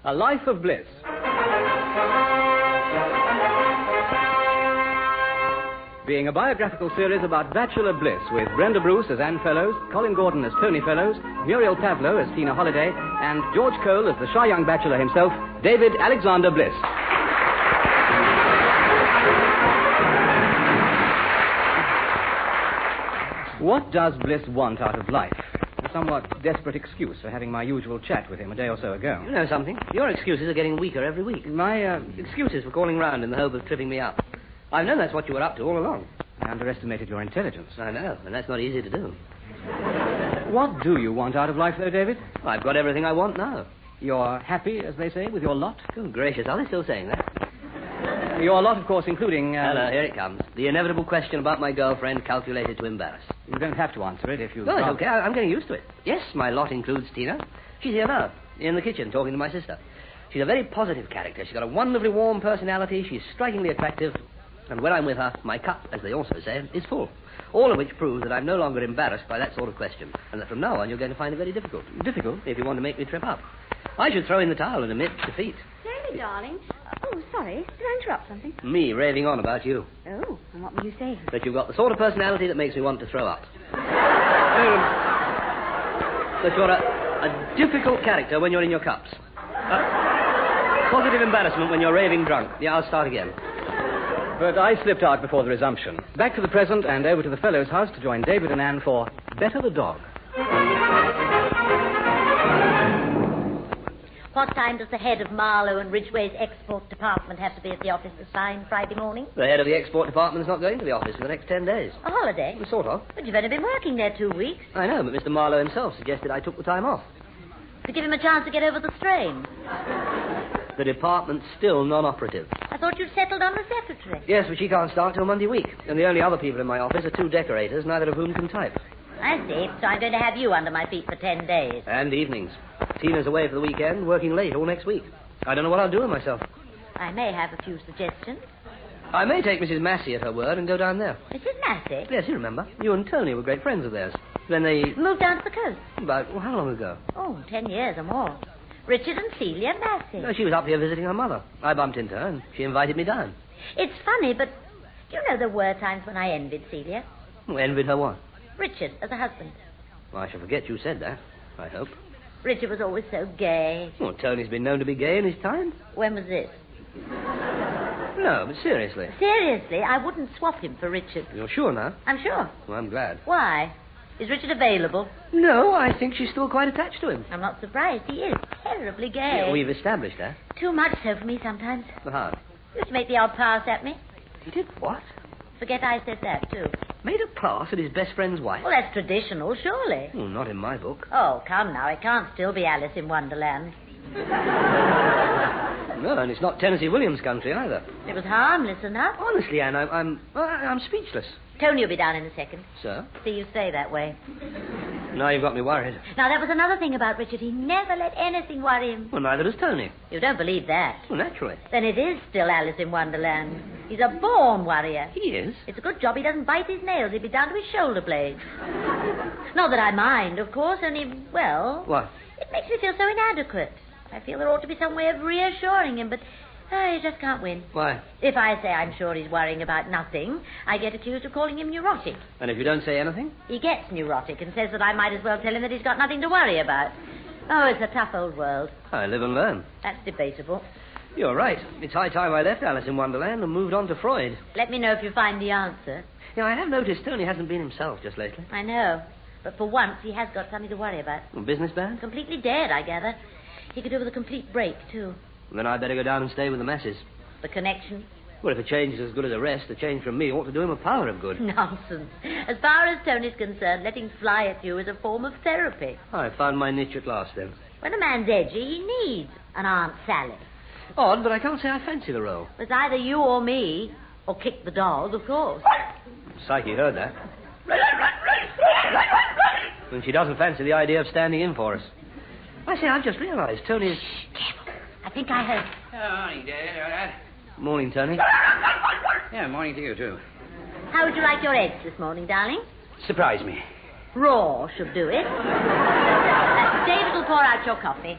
A Life of Bliss. Being a biographical series about bachelor bliss with Brenda Bruce as Anne Fellows, Colin Gordon as Tony Fellows, Muriel Pavlo as Tina Holliday, and George Cole as the shy young bachelor himself, David Alexander Bliss. What does Bliss want out of life? A somewhat desperate excuse for having my usual chat with him a day or so ago. You know something? Your excuses are getting weaker every week. My, Excuses for calling round in the hope of tripping me up. I've known that's what you were up to all along. I underestimated your intelligence. I know, and that's not easy to do. What do you want out of life, though, David? I've got everything I want now. You're happy, as they say, with your lot? Good gracious, are they still saying that? Your lot, of course, including... Hello, here it comes. The inevitable question about my girlfriend calculated to embarrass. You don't have to answer it if you... No, it's okay. I'm getting used to it. Yes, my lot includes Tina. She's here now, in the kitchen, talking to my sister. She's a very positive character. She's got a wonderfully warm personality. She's strikingly attractive. And when I'm with her, my cup, as they also say, is full. All of which proves that I'm no longer embarrassed by that sort of question, and that from now on you're going to find it very difficult. Difficult? If you want to make me trip up. I should throw in the towel and admit defeat. Jamie, darling. Oh, sorry. Did I interrupt something? Me raving on about you. Oh, and what were you saying? That you've got the sort of personality that makes me want to throw up. That you're a difficult character when you're in your cups. Positive embarrassment when you're raving drunk. Yeah, I'll start again. But I slipped out before the resumption. Back to the present and over to the Fellows' house to join David and Anne for Better the Dog. What time does the head of Marlowe and Ridgway's export department have to be at the office to sign Friday morning? The head of the export department's not going to the office for the next 10 days. A holiday? Sort of. But you've only been working there 2 weeks. I know, but Mr. Marlowe himself suggested I took the time off. To give him a chance to get over the strain. The department's still non-operative. I thought you'd settled on the secretary. Yes, but she can't start till Monday week. And the only other people in my office are 2 decorators, neither of whom can type. I see. So I'm going to have you under my feet for 10 days. And evenings. Tina's away for the weekend, working late all next week. I don't know what I'll do with myself. I may have a few suggestions. I may take Mrs. Massie at her word and go down there. Mrs. Massie? Yes, you remember. You and Tony were great friends of theirs. Then they... Moved down to the coast? About, well, how long ago? Oh, 10 years or more. Richard and Celia Massie. No, she was up here visiting her mother. I bumped into her and she invited me down. It's funny, but do you know there were times when I envied Celia? Well, envied her what? Richard as a husband. Well, I shall forget you said that, I hope. Richard was always so gay. Well, Tony's been known to be gay in his time. When was this? No, but seriously. Seriously, I wouldn't swap him for Richard. You're sure now? I'm sure. Well, I'm glad. Why? Is Richard available? No, I think she's still quite attached to him. I'm not surprised. He is terribly gay. Yeah, we've established that. Too much so for me sometimes. How? Used to make the odd pass at me. He did what? Forget I said that, too. Made a pass at his best friend's wife? Well, that's traditional, surely. Well, not in my book. Oh, come now. It can't still be Alice in Wonderland. No, and it's not Tennessee Williams' country either. It was harmless enough. Honestly, Anne, I'm speechless. Tony will be down in a second. Sir? See you stay that way. Now you've got me worried. Now, that was another thing about Richard. He never let anything worry him. Well, neither does Tony. You don't believe that? Well, naturally. Then it is still Alice in Wonderland. He's a born worrier. He is? It's a good job he doesn't bite his nails. He'd be down to his shoulder blades. Not that I mind, of course, only, well... What? It makes me feel so inadequate. I feel there ought to be some way of reassuring him, but I just can't win. Why? If I say I'm sure he's worrying about nothing, I get accused of calling him neurotic. And if you don't say anything? He gets neurotic and says that I might as well tell him that he's got nothing to worry about. Oh, it's a tough old world. I live and learn. That's debatable. You're right. It's high time I left Alice in Wonderland and moved on to Freud. Let me know if you find the answer. Yeah, I have noticed Tony hasn't been himself just lately. I know. But for once, he has got something to worry about. Well, business bad? Completely dead, I gather. He could do with a complete break, too. Then I'd better go down and stay with the Massies. The connection? Well, if a change is as good as a rest, a change from me ought to do him a power of good. Nonsense. As far as Tony's concerned, letting fly at you is a form of therapy. I found my niche at last, then. When a man's edgy, he needs an Aunt Sally. Odd, but I can't say I fancy the role. It's either you or me, or kick the dog, of course. Psyche heard that. And she doesn't fancy the idea of standing in for us. I say, I've just realized Tony's... Shh, careful. I think I heard... Morning, Dad. All right? Morning, Tony. Yeah, morning to you, too. How would you like your eggs this morning, darling? Surprise me. Raw should do it. David will pour out your coffee.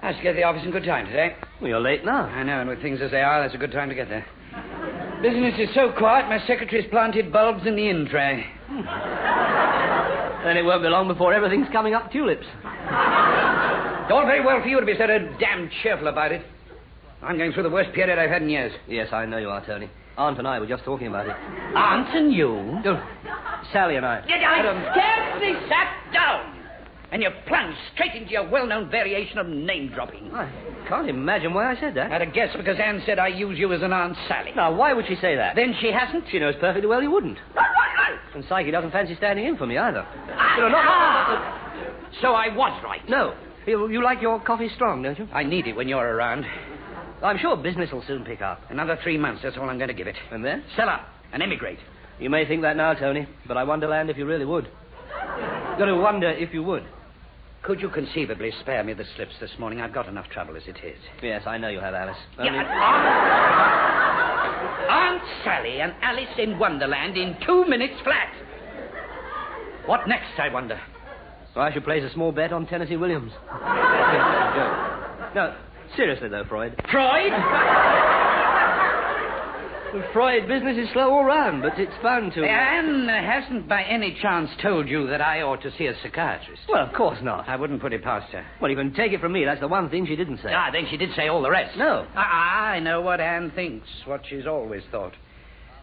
I should get to the office in good time today. Well, you're late now. I know, and with things as they are, that's a good time to get there. Business is so quiet, my secretary's planted bulbs in the in tray. Then it won't be long before everything's coming up tulips. All very well for you to be so damn cheerful about it. I'm going through the worst period I've had in years. Yes, I know you are, Tony. Aunt and I were just talking about it. Aunt and you? Oh, Sally and I. I scarcely sat down. And you plunged straight into your well-known variation of name-dropping. I can't imagine why I said that. I'd have guessed because Anne said I use you as an Aunt Sally. Now, why would she say that? Then she hasn't? She knows perfectly well you wouldn't. And Psyche doesn't fancy standing in for me either. So I was right. No. You like your coffee strong, don't you? I need it when you're around. I'm sure business will soon pick up. Another 3 months, that's all I'm going to give it. And then? Sell up and emigrate. You may think that now, Tony, but I wonderland if you really would. You've got to wonder if you would. Could you conceivably spare me the slips this morning? I've got enough trouble as it is. Yes, I know you have, Alice. Aunt Sally and Alice in Wonderland in 2 minutes flat. What next, I wonder? So I should place a small bet on Tennessee Williams. No, seriously, though, Freud. Freud? The Freud business is slow all round, but it's bound to... Anne hasn't by any chance told you that I ought to see a psychiatrist. Well, of course not. I wouldn't put it past her. Well, you can take it from me. That's the one thing she didn't say. Then she did say all the rest. No. I know what Anne thinks, what she's always thought.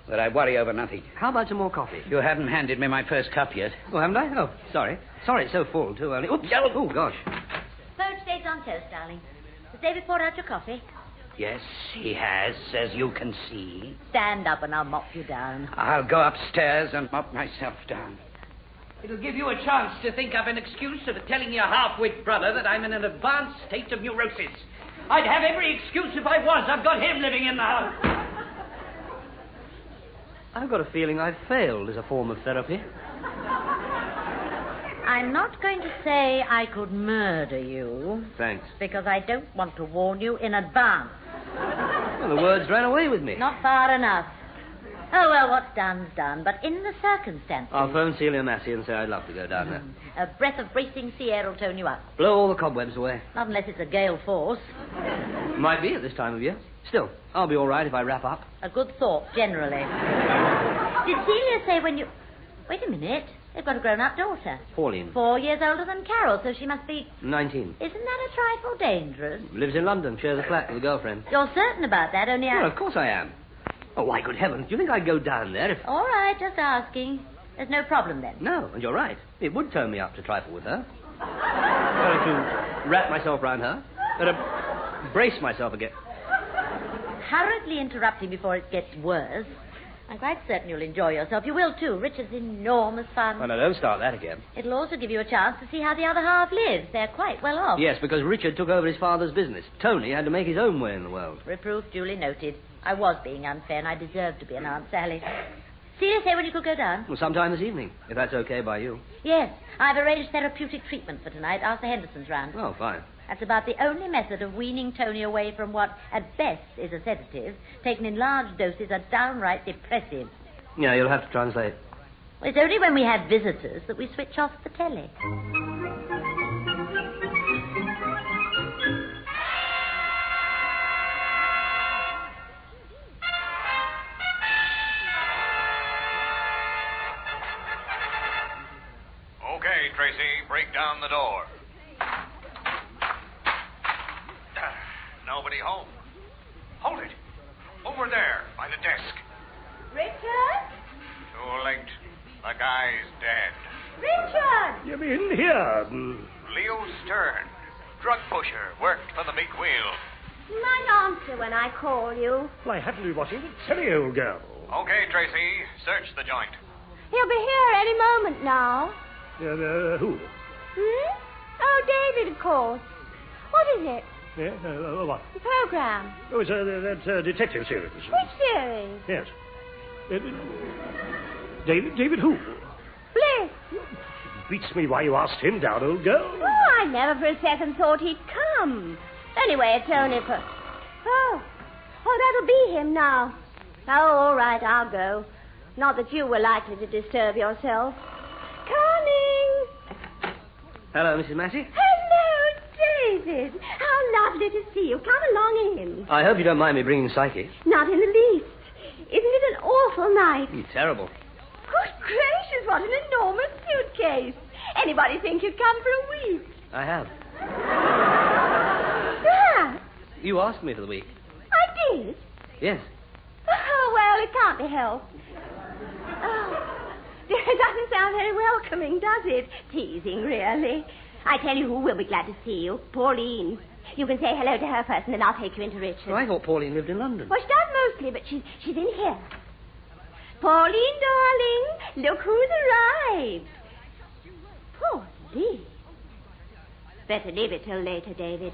That I worry over nothing. How about some more coffee? You haven't handed me my first cup yet. Oh, haven't I? Oh, sorry. Sorry, it's so full, too early. Oops. Oh, gosh. Poached eggs on toast, darling. Has David poured out your coffee? Yes, he has, as you can see. Stand up and I'll mop you down. I'll go upstairs and mop myself down. It'll give you a chance to think up an excuse for telling your half-wit brother that I'm in an advanced state of neurosis. I'd have every excuse if I was. I've got him living in the house. I've got a feeling I've failed as a form of therapy. I'm not going to say I could murder you. Thanks. Because I don't want to warn you in advance. Well, the words ran away with me. Not far enough. Oh, well, what's done's done. But in the circumstances... I'll phone Celia Massie and say I'd love to go down there. A breath of bracing sea air will tone you up. Blow all the cobwebs away. Not unless it's a gale force. Might be at this time of year. Still, I'll be all right if I wrap up. A good thought, generally. Did Celia say when you... Wait a minute. They've got a grown-up daughter. Pauline. 4 years older than Carol, so she must be... 19. Isn't that a trifle dangerous? Lives in London, shares a flat with a girlfriend. You're certain about that, only Well, of course I am. Oh, why, good heavens, do you think I'd go down there if... All right, just asking. There's no problem then. No, and you're right. It would turn me up to trifle with her. Or to wrap myself round her. Or to brace myself again. Hurriedly interrupting before it gets worse. I'm quite certain you'll enjoy yourself. You will, too. Richard's enormous fun. Well, no, don't start that again. It'll also give you a chance to see how the other half lives. They're quite well off. Yes, because Richard took over his father's business. Tony had to make his own way in the world. Reproof duly noted. I was being unfair, and I deserved to be an Aunt Sally. See you say when you could go down? Well, sometime this evening, if that's okay by you. Yes. I've arranged therapeutic treatment for tonight. Ask the Hendersons round. Oh, fine. That's about the only method of weaning Tony away from what, at best, is a sedative. Taken in large doses, are downright depressive. Yeah, you'll have to translate. It's only when we have visitors that we switch off the telly. Okay, Tracy, break down the door. Nobody home. Hold it. Over there, by the desk. Richard? Too late. The guy's dead. Richard! You mean here? Leo Stern, drug pusher, worked for the big wheel. You might answer when I call you. Well, I happened to be watching the telly, old girl. Okay, Tracy, search the joint. He'll be here any moment now. Who? Oh, David, of course. What is it? Yeah, what? The program. Oh, it's that detective series. Which series? Yes. David who? Bliss. Beats me why you asked him down, old girl. Oh, I never for a second thought he'd come. Anyway, it's only for... Oh, that'll be him now. Oh, all right, I'll go. Not that you were likely to disturb yourself. Coming. Hello, Mrs. Massie. Hello, David. How lovely to see you. Come along in. I hope you don't mind me bringing Psyche. Not in the least. Isn't it an awful night? Terrible. Good gracious, what an enormous suitcase. Anybody think you'd come for a week? I have. Yeah. You asked me for the week. I did? Yes. Oh, well, it can't be helped. Oh, dear, it doesn't sound very welcoming, does it? Teasing, really. I tell you who will be glad to see you. Pauline. You can say hello to her first, and then I'll take you into Richard. Well, I thought Pauline lived in London. Well, she does mostly, but she's in here. Pauline, darling, look who's arrived. Pauline. Better leave it till later, David.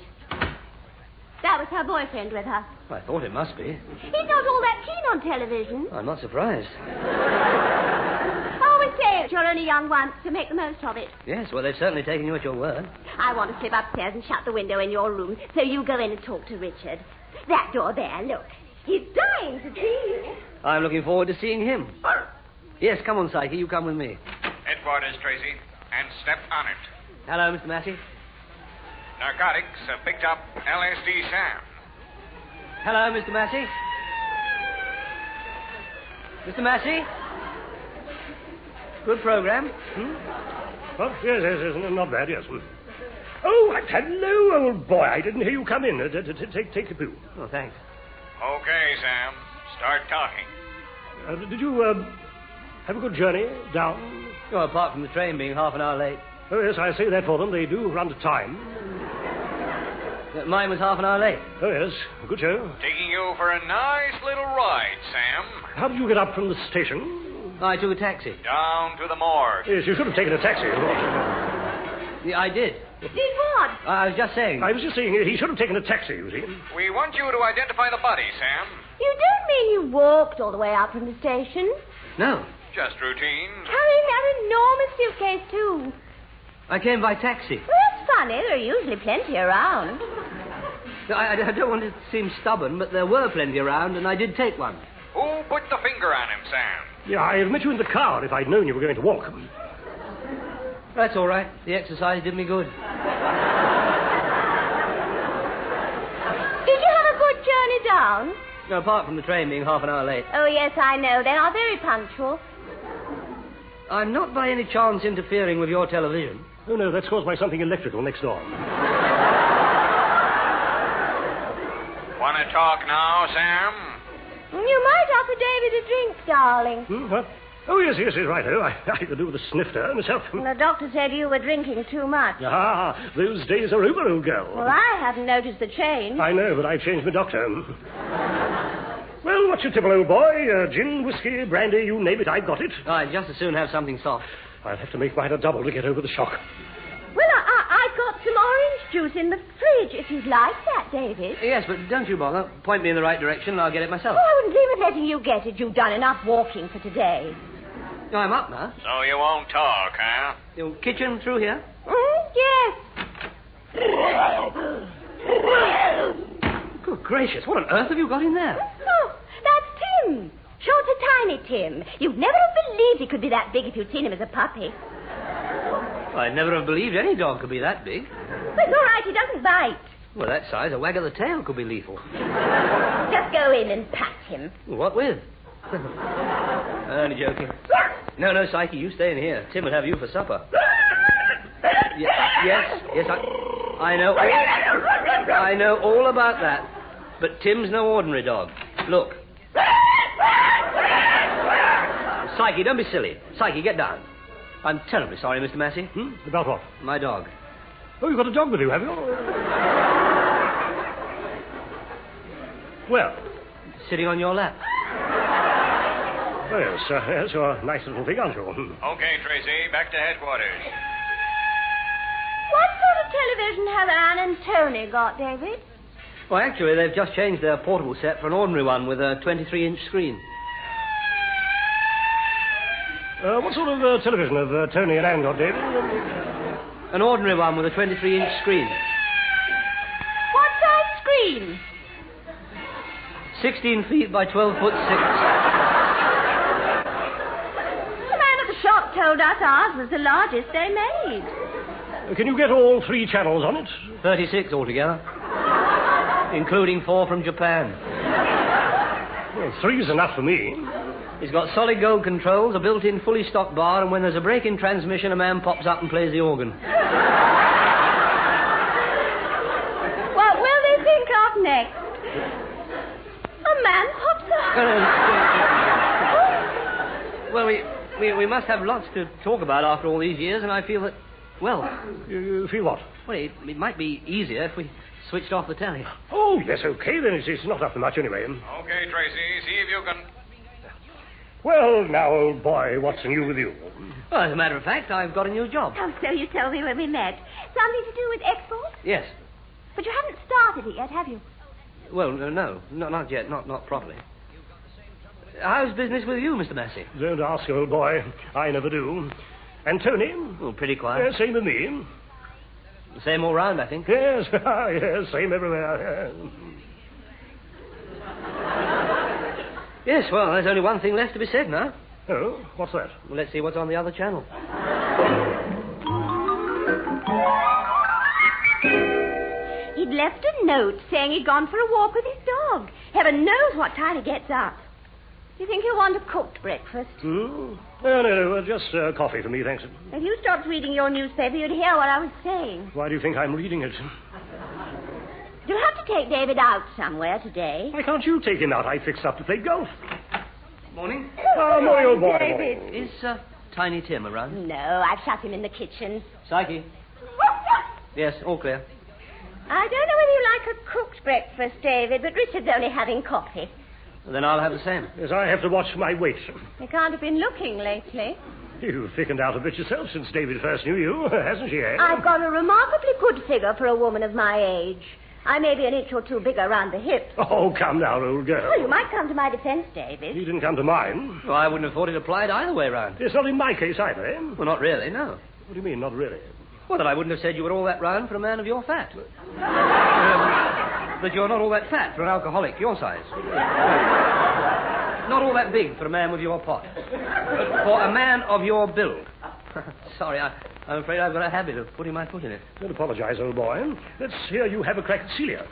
That was her boyfriend with her. I thought it must be. He's not all that keen on television. I'm not surprised. I always say it, you're only young once, so make the most of it. Yes, well, they've certainly taken you at your word. I want to slip upstairs and shut the window in your room, so you go in and talk to Richard. That door there, look. He's dying to see you. I'm looking forward to seeing him. Yes, come on, Psyche, you come with me. Headquarters, Tracy, and step on it. Hello, Mr. Massie. Narcotics have picked up LSD Sam. Hello, Mr. Massie. Mr. Massie? Good program. Oh, yes, not bad, yes. Oh, hello, old boy. I didn't hear you come in. Take a poo. Oh, thanks. Okay, Sam. Start talking. Did you have a good journey down? Oh, apart from the train being half an hour late. Oh, yes, I say that for them. They do run to time. Mine was half an hour late. Oh, yes. Good show. Taking you for a nice little ride, Sam. How did you get up from the station? I took a taxi. Down to the morgue. Yes, you should have taken a taxi. Yeah, I did. Did what? I was just saying. I was just saying he should have taken a taxi, you see. We want you to identify the body, Sam. You don't mean you walked all the way out from the station? No. Just routine. Carrying that enormous suitcase, too. I came by taxi. Well, that's funny. There are usually plenty around. I don't want to seem stubborn, but there were plenty around, and I did take one. Who put the finger on him, Sam? Yeah, I'd have met you in the car if I'd known you were going to walk. That's all right. The exercise did me good. Did you have a good journey down? No, apart from the train being half an hour late. Oh, yes, I know. They are very punctual. I'm not by any chance interfering with your television. Oh, no, that's caused by something electrical next door. Want to talk now, Sam? You might offer David a drink, darling. What? Oh, yes, right. I could do with a snifter myself. The doctor said you were drinking too much. Ah, those days are over, old girl. Well, I haven't noticed the change. I know, but I've changed my doctor. Well, what's your tipple, old boy? Gin, whiskey, brandy, you name it, I've got it. I'd just as soon have something soft. I'll have to make mine a double to get over the shock. Well, I've got some orange juice in the fridge, if you'd like that, David. Yes, but don't you bother. Point me in the right direction and I'll get it myself. Oh, I wouldn't dream of letting you get it. You've done enough walking for today. No, I'm up now. So you won't talk, huh? Your kitchen through here? Yes. Good gracious, what on earth have you got in there? Oh, that's Tim. Short and tiny Tim. You'd never have believed he could be that big if you'd seen him as a puppy. I'd never have believed any dog could be that big. But it's all right, he doesn't bite. Well, that size, a wag of the tail could be lethal. Just go in and pat him. What with? Only joking. No, Psyche, you stay in here. Tim will have you for supper. Yes, I know. I know all about that. But Tim's no ordinary dog. Look. Psyche, don't be silly. Psyche, get down. I'm terribly sorry, Mr. Massie. About what? My dog. Oh, you've got a dog with you, have you? Well? Sitting on your lap. Oh, yes, you're a nice little thing, aren't you? Okay, Tracy, back to headquarters. What sort of television have Anne and Tony got, David? Well, actually, they've just changed their portable set for an ordinary one with a 23-inch screen. What sort of television have Tony and Anne got, David? An ordinary one with a 23-inch screen. What size screen? 16 feet by 12 foot 6. The man at the shop told us ours was the largest they made. Can you get all 3 channels on it? 36 altogether. Including 4 from Japan. Well, 3's enough for me. He's got solid gold controls, a built-in fully stocked bar, and when there's a break in transmission, a man pops up and plays the organ. What will they think of next? A man pops up. Well, we must have lots to talk about after all these years, and I feel that, well... You feel what? Well, it might be easier if we switched off the telly. Oh, yes, okay, then it's not up to much anyway. Okay, Tracy, see if you can... Well, now, old boy, what's new with you? Well, as a matter of fact, I've got a new job. Oh, so you told me when we met. Something to do with export? Yes. But you haven't started it yet, have you? Well, no, not yet, not properly. How's business with you, Mr. Massie? Don't ask, old boy. I never do. And Tony? Oh, pretty quiet. Same with me. Same all round, I think. Yes, yes, same everywhere. Yes, well, there's only one thing left to be said now. Oh, what's that? Well, let's see what's on the other channel. He'd left a note saying he'd gone for a walk with his dog. Heaven knows what time he gets up. Do you think he'll want a cooked breakfast? No, just coffee for me, thanks. If you stopped reading your newspaper, you'd hear what I was saying. Why do you think I'm reading it? You'll have to take David out somewhere today. Why can't you take him out? I fixed up to play golf. Morning. Oh, morning, old boy. David. Is Tiny Tim around? No, I've shut him in the kitchen. Psyche. Yes, all clear. I don't know whether you like a cooked breakfast, David, but Richard's only having coffee. Well, then I'll have the same. Yes, I have to watch my weight. You can't have been looking lately. You've thickened out a bit yourself since David first knew you, hasn't she, eh? I've got a remarkably good figure for a woman of my age. I may be an inch or two bigger around the hips. Oh, come now, old girl. Well, you might come to my defense, David. You didn't come to mine. Well, I wouldn't have thought it applied either way round. It's not in my case either, eh? Well, not really, no. What do you mean, not really? Well, then I wouldn't have said you were all that round for a man of your fat. That you're not all that fat for an alcoholic your size. Not all that big for a man with your pot. But for a man of your build. Sorry, I'm afraid I've got a habit of putting my foot in it. Don't apologize, old boy. Let's hear you have a crack at Celia.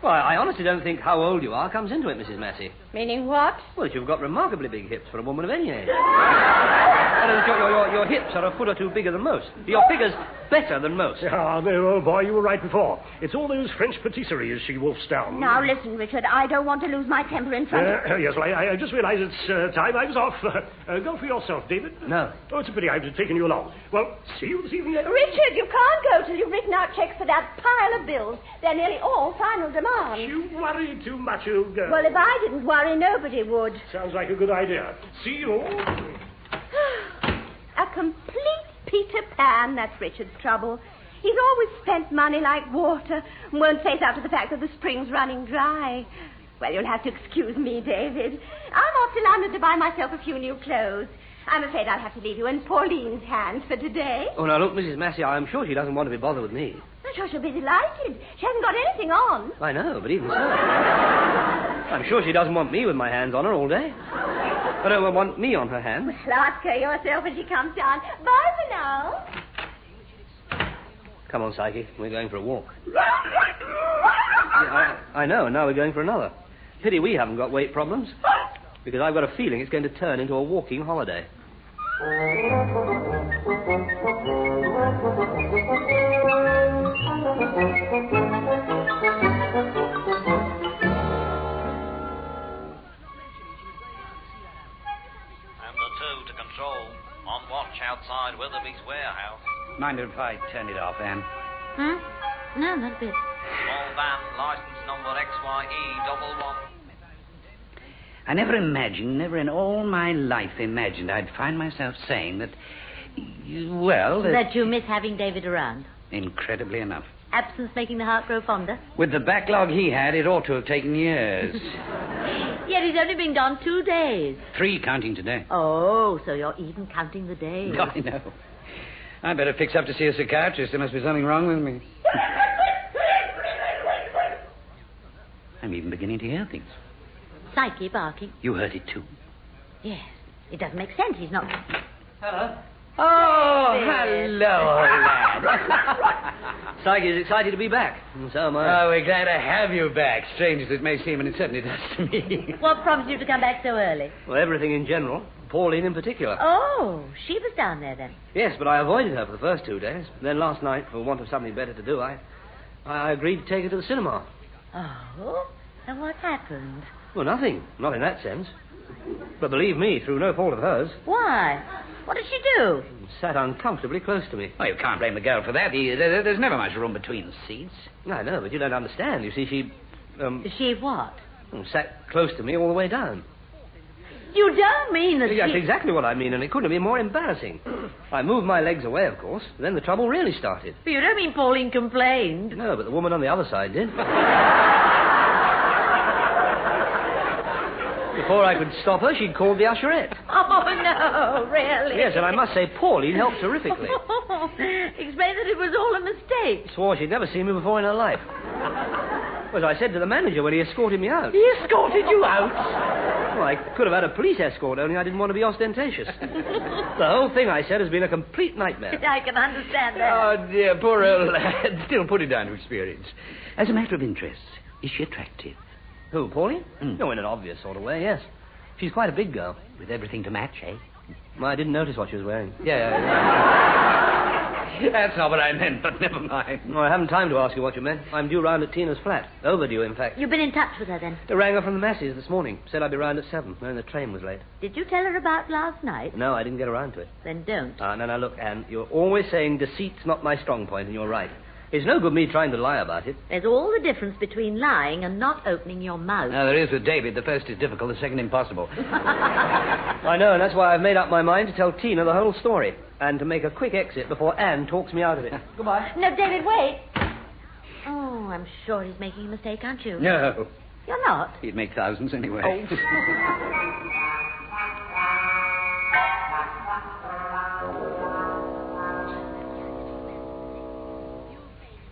Well, I honestly don't think how old you are comes into it, Mrs. Massie. Meaning what? Well, that you've got remarkably big hips for a woman of any age. Your hips are a foot or two bigger than most. Your figure's better than most. Ah, no, old boy, you were right before. It's all those French patisseries she wolfs down. Now, listen, Richard, I don't want to lose my temper in front of... Yes, well, I just realized it's time I was off. Go for yourself, David. No. Oh, it's a pity I've taken you along. Well, see you this evening. Richard, you can't go till you've written out checks for that pile of bills. They're nearly all final demands. You worry too much, old girl. Well, if I didn't worry, nobody would. Sounds like a good idea. See you. A complete Peter Pan, that's Richard's trouble. He's always spent money like water and won't face up to the fact that the spring's running dry. Well, you'll have to excuse me, David. I'm off to London to buy myself a few new clothes. I'm afraid I'll have to leave you in Pauline's hands for today. Oh, now, look, Mrs. Massie, I'm sure she doesn't want to be bothered with me. I'm sure she'll be delighted. She hasn't got anything on. I know, but even so. I'm sure she doesn't want me with my hands on her all day. I don't want me on her hands. Well, ask her yourself when she comes down. Bye for now. Come on, Psyche. We're going for a walk. I know, and now we're going for another. Pity we haven't got weight problems. Because I've got a feeling it's going to turn into a walking holiday. To control. On watch outside Witherby's warehouse. Mind if I turn it off, Anne? No, not a bit. Small van, license number XYE11. I never in all my life imagined I'd find myself saying that, That you miss having David around. Incredibly enough. Absence making the heart grow fonder. With the backlog he had, it ought to have taken years. Yet he's only been gone 2 days. 3 counting today. Oh, so you're even counting the days. I know. I better fix up to see a psychiatrist. There must be something wrong with me. I'm even beginning to hear things. Psyche barking. You heard it too. Yes. It doesn't make sense. He's not... Hello. Oh, hello, lad. Psyche is excited to be back, and so am I. Oh, we're glad to have you back, strange as it may seem, and it certainly does to me. What prompted you to come back so early? Well, everything in general. Pauline in particular. Oh, she was down there then. Yes, but I avoided her for the first 2 days. Then last night, for want of something better to do, I agreed to take her to the cinema. Oh? And what happened? Well, nothing. Not in that sense. But believe me, through no fault of hers. Why? What did she do? Sat uncomfortably close to me. Oh, you can't blame the girl for that. There's never much room between the seats. I know, but you don't understand. You see, she... She what? sat close to me all the way down. You don't mean that That's exactly what I mean, and it couldn't have been more embarrassing. I moved my legs away, of course. Then the trouble really started. But you don't mean Pauline complained? No, but the woman on the other side did. Before I could stop her, she'd called the usherette. Oh, no, really? Yes, and I must say, Pauline helped terrifically. Explain that it was all a mistake. Swore she'd never seen me before in her life. Well, as I said to the manager when he escorted me out. He escorted you out? Well, I could have had a police escort, only I didn't want to be ostentatious. The whole thing, I said, has been a complete nightmare. I can understand that. Oh, dear, poor old lad. Still put it down to experience. As a matter of interest, is she attractive? Who, Pauline? No, in an obvious sort of way, yes. She's quite a big girl. With everything to match, eh? Well, I didn't notice what she was wearing. That's not what I meant, but never mind. No, I haven't time to ask you what you meant. I'm due round at Tina's flat. Overdue, in fact. You've been in touch with her, then? I rang her from the Massies this morning. Said I'd be round at 7, when the train was late. Did you tell her about last night? No, I didn't get around to it. Then don't. No, look, Anne, you're always saying deceit's not my strong point, and you're right. It's no good me trying to lie about it. There's all the difference between lying and not opening your mouth. No, there is with David. The first is difficult, the second impossible. I know, and that's why I've made up my mind to tell Tina the whole story. And to make a quick exit before Anne talks me out of it. Goodbye. No, David, wait. Oh, I'm sure he's making a mistake, aren't you? No. You're not? He'd make thousands anyway. Oh.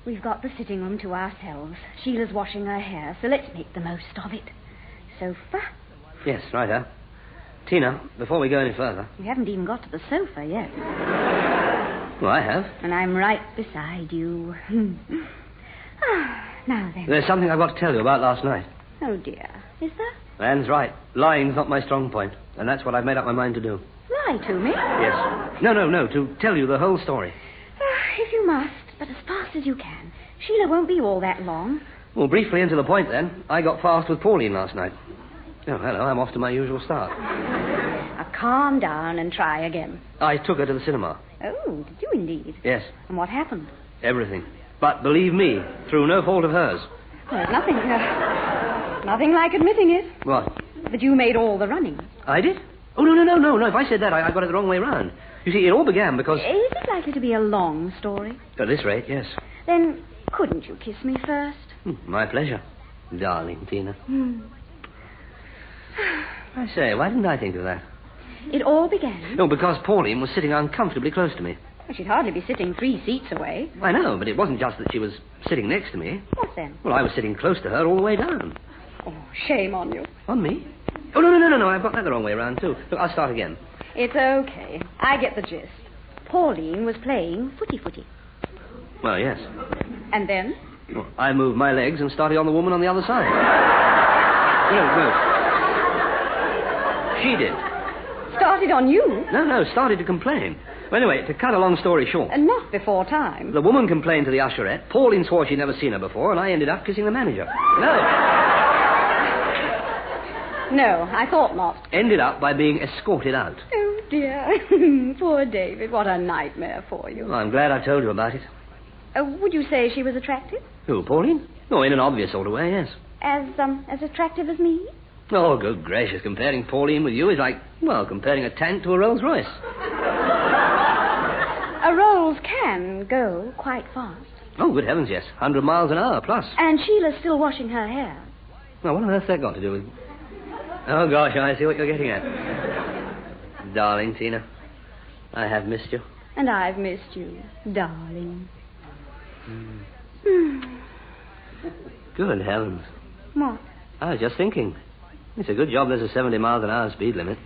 We've got the sitting room to ourselves. Sheila's washing her hair, so let's make the most of it. Sofa? Yes, righto. Tina, before we go any further... We haven't even got to the sofa yet. Well, I have. And I'm right beside you. Now then. There's something I've got to tell you about last night. Oh, dear. Is there? Anne's right. Lying's not my strong point, and that's what I've made up my mind to do. Lie to me? Yes. No, to tell you the whole story. If you must, but as fast as you can. Sheila won't be all that long. Well, briefly into the point, then. I got fast with Pauline last night. Oh, hello, I'm off to my usual start. Now, calm down and try again. I took her to the cinema. Oh, did you indeed? Yes. And what happened? Everything. But believe me, through no fault of hers. There's nothing like admitting it. What? That you made all the running. I did? Oh, no. If I said that, I got it the wrong way round. You see, it all began because... Is it likely to be a long story? At this rate, yes. Then couldn't you kiss me first? My pleasure, darling Tina. I say, why didn't I think of that? It all began... No, because Pauline was sitting uncomfortably close to me. Well, she'd hardly be sitting 3 seats away. I know, but it wasn't just that she was sitting next to me. What then? Well, I was sitting close to her all the way down. Oh, shame on you. On me? Oh, no, I've got that the wrong way round, too. Look, I'll start again. It's okay. I get the gist. Pauline was playing footy. Well, yes. And then? Well, I moved my legs and started on the woman on the other side. No. She did. Started on you? No, started to complain. Well, anyway, to cut a long story short... And not before time. The woman complained to the usherette. Pauline swore she'd never seen her before, and I ended up kissing the manager. No, I thought not. Ended up by being escorted out. Oh, dear. Poor David. What a nightmare for you. Well, I'm glad I told you about it. Would you say she was attractive? Who, Pauline? Oh, in an obvious sort of way, yes. As attractive as me? Oh, good gracious. Comparing Pauline with you is like, well, comparing a tank to a Rolls Royce. A Rolls can go quite fast. Oh, good heavens, yes. 100 miles an hour plus. And Sheila's still washing her hair. Well, what on earth's that got to do with... Oh, gosh, I see what you're getting at. Darling Tina, I have missed you. And I've missed you, darling. Good heavens. What? I was just thinking. It's a good job there's a 70 miles an hour speed limit.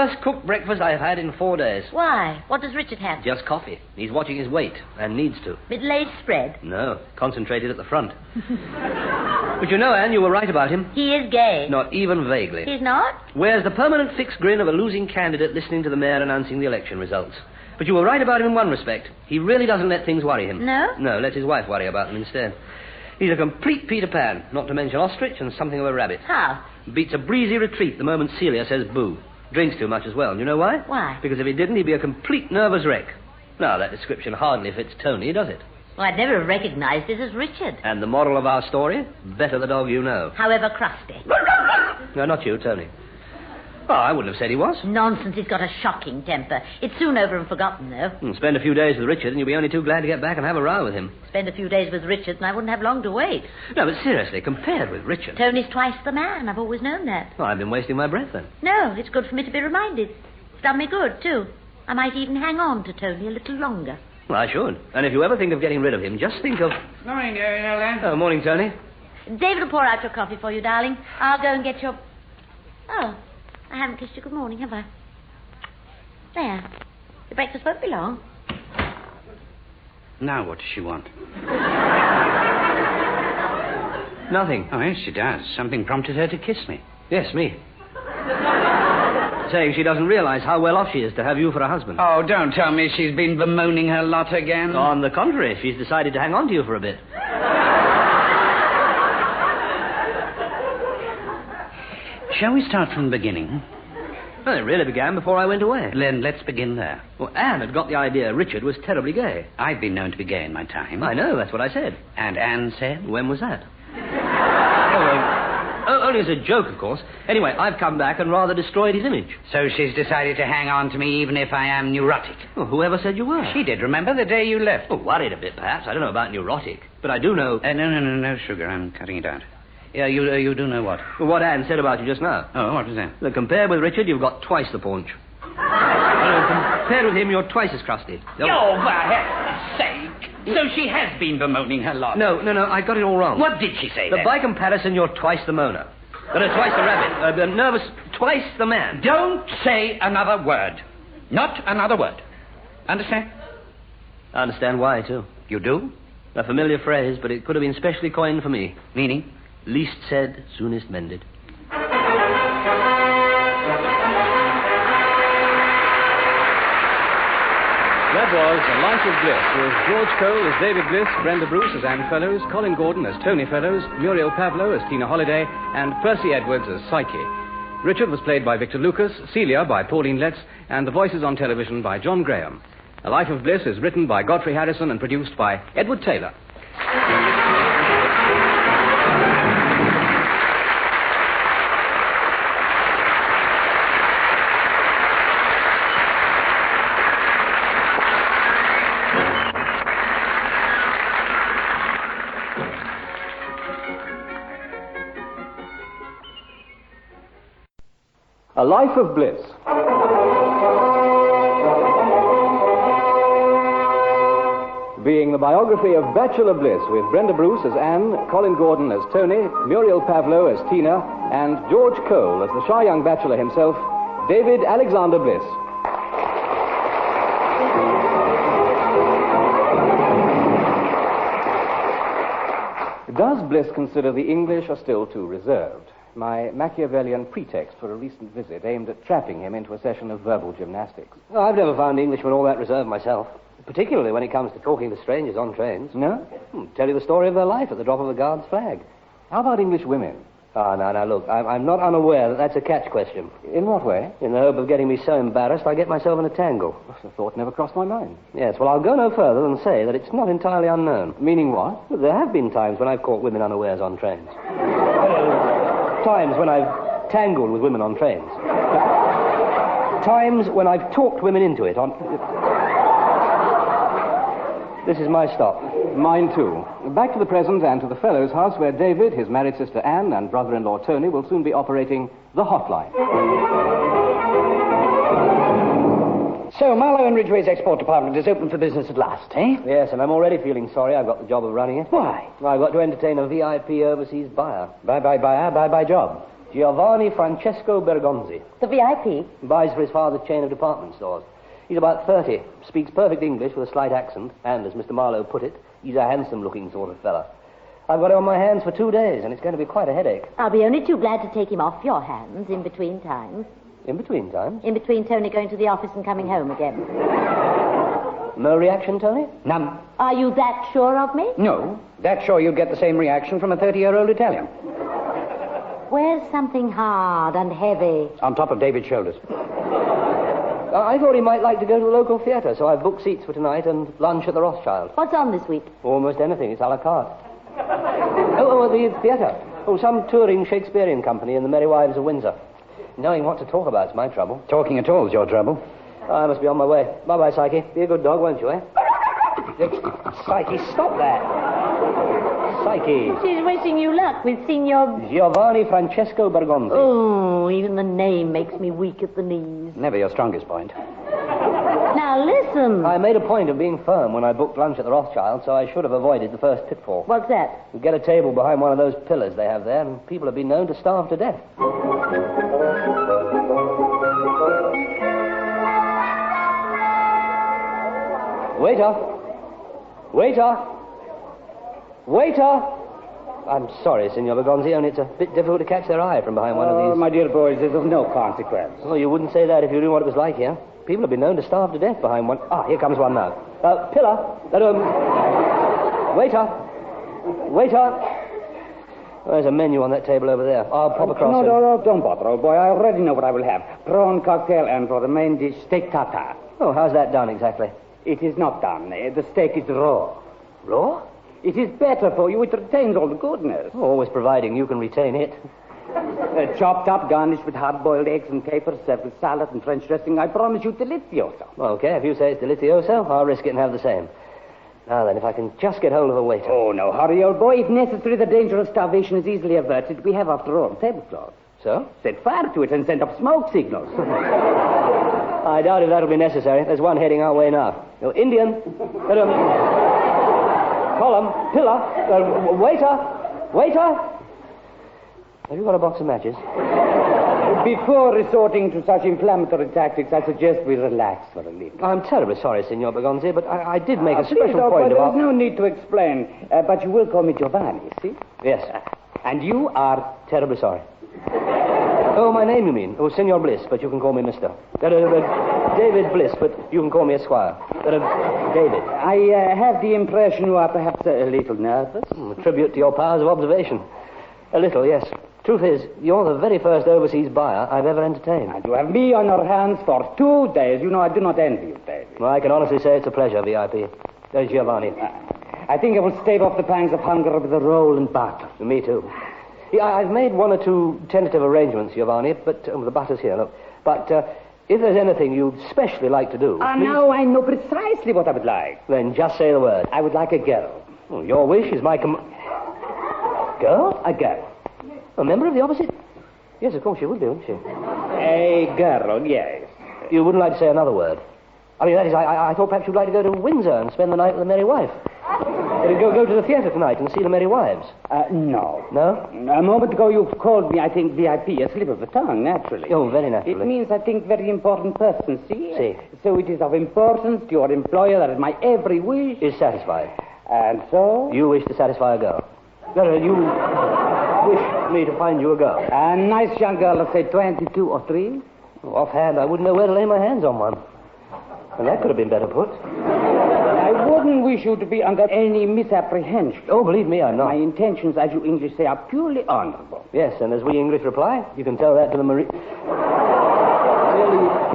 worst cooked breakfast I have had in 4 days. Why? What does Richard have? Just coffee. He's watching his weight, and needs to. Middle-aged spread? No, concentrated at the front. But you know, Anne, you were right about him. He is gay. Not even vaguely. He's not? Wears the permanent fixed grin of a losing candidate listening to the mayor announcing the election results. But you were right about him in one respect. He really doesn't let things worry him. No? No, lets his wife worry about them instead. He's a complete Peter Pan, not to mention ostrich and something of a rabbit. How? Beats a breezy retreat the moment Celia says boo. Drinks too much as well. And you know why? Why? Because if he didn't, he'd be a complete nervous wreck. Now, that description hardly fits Tony, does it? Well, I'd never have recognized it as Richard. And the moral of our story? Better the dog you know. However crusty. No, not you, Tony. Oh, I wouldn't have said he was. Nonsense, he's got a shocking temper. It's soon over and forgotten, though. Spend a few days with Richard and you'll be only too glad to get back and have a row with him. Spend a few days with Richard and I wouldn't have long to wait. No, but seriously, compared with Richard... Tony's twice the man. I've always known that. Well, I've been wasting my breath then. No, it's good for me to be reminded. It's done me good, too. I might even hang on to Tony a little longer. Well, I should. And if you ever think of getting rid of him, just think of... Morning, Muriel. Oh, morning, Tony. David will pour out your coffee for you, darling. I'll go and get your... Oh, I haven't kissed you good morning, have I? There. The breakfast won't be long. Now what does she want? Nothing. Oh, yes, she does. Something prompted her to kiss me. Yes, me. Saying she doesn't realize how well off she is to have you for a husband. Oh, don't tell me she's been bemoaning her lot again. On the contrary, she's decided to hang on to you for a bit. Shall we start from the beginning? Well, it really began before I went away. Then let's begin there. Well, Anne had got the idea Richard was terribly gay. I've been known to be gay in my time. I know, that's what I said. And Anne said? When was that? Only as a joke, of course. Anyway, I've come back and rather destroyed his image. So she's decided to hang on to me even if I am neurotic. Well, whoever said you were? She did, remember, the day you left. Oh, worried a bit, perhaps. I don't know about neurotic. But I do know... No, sugar. I'm cutting it out. Yeah, you do know what? Well, what Anne said about you just now. Oh, what was that? Look, compared with Richard, you've got twice the paunch. Compared with him, you're twice as crusty. Oh, for heaven's sake. So she has been bemoaning her lot. No, I got it all wrong. What did she say then? By comparison, you're twice the moaner. Twice the rabbit. Nervous, twice the man. Don't say another word. Not another word. Understand? I understand why, too. You do? A familiar phrase, but it could have been specially coined for me. Meaning? Least said, soonest mended. That was A Life of Bliss, with George Cole as David Bliss, Brenda Bruce as Anne Fellows, Colin Gordon as Tony Fellows, Muriel Pavlo as Tina Holliday, and Percy Edwards as Psyche. Richard was played by Victor Lucas, Celia by Pauline Letts, and the voices on television by John Graham. A Life of Bliss is written by Godfrey Harrison and produced by Edward Taylor. A Life of Bliss. Being the biography of Bachelor Bliss with Brenda Bruce as Anne, Colin Gordon as Tony, Muriel Pavlo as Tina, and George Cole as the shy young bachelor himself, David Alexander Bliss. Does Bliss consider the English are still too reserved? My Machiavellian pretext for a recent visit aimed at trapping him into a session of verbal gymnastics. Oh, I've never found Englishmen all that reserved myself, particularly when it comes to talking to strangers on trains. No? Tell you the story of their life at the drop of a guard's flag. How about English women? Oh, no, look, I'm not unaware that that's a catch question. In what way? In the hope of getting me so embarrassed I get myself in a tangle. The thought never crossed my mind. Yes, well, I'll go no further than say that it's not entirely unknown. Meaning what? Well, there have been times when I've caught women unawares on trains. Times when I've tangled with women on trains. Times when I've talked women into it on... This is my stop. Mine, too. Back to the present and to the Fellows' house where David, his married sister Anne, and brother-in-law Tony will soon be operating the hotline. So, Marlow and Ridgway's export department is open for business at last, eh? Yes, and I'm already feeling sorry I've got the job of running it. Why? I've got to entertain a VIP overseas buyer. Bye-bye job. Giovanni Francesco Bergonzi. The VIP? Buys for his father's chain of department stores. He's about 30, speaks perfect English with a slight accent, and, as Mr. Marlowe put it, he's a handsome-looking sort of fella. I've got him on my hands for 2 days, and it's going to be quite a headache. I'll be only too glad to take him off your hands in between times. In between times? In between Tony going to the office and coming home again. No reaction, Tony? None. Are you that sure of me? No. That's sure you'd get the same reaction from a 30-year-old Italian. Where's something hard and heavy? On top of David's shoulders. I thought he might like to go to the local theatre, so I've booked seats for tonight and lunch at the Rothschild. What's on this week? Almost anything. It's a la carte. The theatre. Some touring Shakespearean company in the Merry Wives of Windsor. Knowing what to talk about's my trouble. Talking at all is your trouble. I must be on my way. Bye-bye, Psyche. Be a good dog, won't you, eh? Psyche, stop that. Psyche. She's wishing you luck with Signor... Giovanni Francesco Bergonzi. Oh, even the name makes me weak at the knees. Never your strongest point. Now, listen. I made a point of being firm when I booked lunch at the Rothschild, so I should have avoided the first pitfall. What's that? You get a table behind one of those pillars they have there, and people have been known to starve to death. Waiter! Waiter! Waiter! I'm sorry, Signor Bergonzi, only it's a bit difficult to catch their eye from behind one of these... my dear boys, this is of no consequence. Well, you wouldn't say that if you knew what it was like here. People have been known to starve to death behind one... Ah, here comes one now. Pillar! Waiter! Waiter! There's a menu on that table over there. I'll pop across... No, don't bother, old boy. I already know what I will have. Prawn cocktail and for the main dish, steak tartare. Oh, how's that done exactly? It is not done. The steak is raw. Raw? It is better for you. It retains all the goodness. Always providing you can retain it. Chopped up, garnished with hard-boiled eggs and capers, served with salad and French dressing. I promise you, delicioso. Okay, if you say it's delicioso, I'll risk it and have the same. Now then, if I can just get hold of a waiter. Oh, no, hurry, old boy. If necessary, the danger of starvation is easily averted. We have, after all, tablecloths. So? Set fire to it and send up smoke signals. I doubt if that'll be necessary. There's one heading our way now. Indian. Column. Pillar. Waiter. Waiter. Have you got a box of matches? Before resorting to such inflammatory tactics, I suggest we relax for a little. I'm terribly sorry, Signor Bergonzi, but I did make a special please, point about... about... There's no need to explain, but you will call me Giovanni, see? Yes. And you are... Terribly sorry. Oh, my name, you mean? Oh, Signor Bliss, but you can call me Mr. David Bliss, but you can call me Esquire. David. I have the impression you are perhaps a little nervous. A tribute to your powers of observation. A little, yes. Truth is, you're the very first overseas buyer I've ever entertained. And you have me on your hands for 2 days. You know, I do not envy you, David. Well, I can honestly say it's a pleasure, VIP. There's Giovanni. I think I will stave off the pangs of hunger with a roll and butter. Me too. Yeah, I've made 1 or 2 tentative arrangements, Giovanni, but the butter's here, look. But if there's anything you'd specially like to do... please... now I know precisely what I would like. Then just say the word. I would like a girl. Well, your wish is my Girl? A girl. A member of the opposite? Yes, of course she would be, wouldn't she? A girl, yes. You wouldn't like to say another word? I mean, that is, I thought perhaps you'd like to go to Windsor and spend the night with the Merry Wife. Go to the theatre tonight and see the Merry Wives. No. No? A moment ago you called me, I think, VIP, a slip of the tongue, naturally. Oh, very naturally. It means, I think, very important person, see? See. So it is of importance to your employer that my every wish... Is satisfied. And so? You wish to satisfy a girl. No, you wish me to find you a girl. A nice young girl of, say, 22 or 3? Offhand, I wouldn't know where to lay my hands on one. And that could have been better put. I wouldn't wish you to be under any misapprehension. Oh, believe me, I'm not. My intentions, as you English say, are purely honorable. Yes, and as we English reply, you can tell that to the Marine...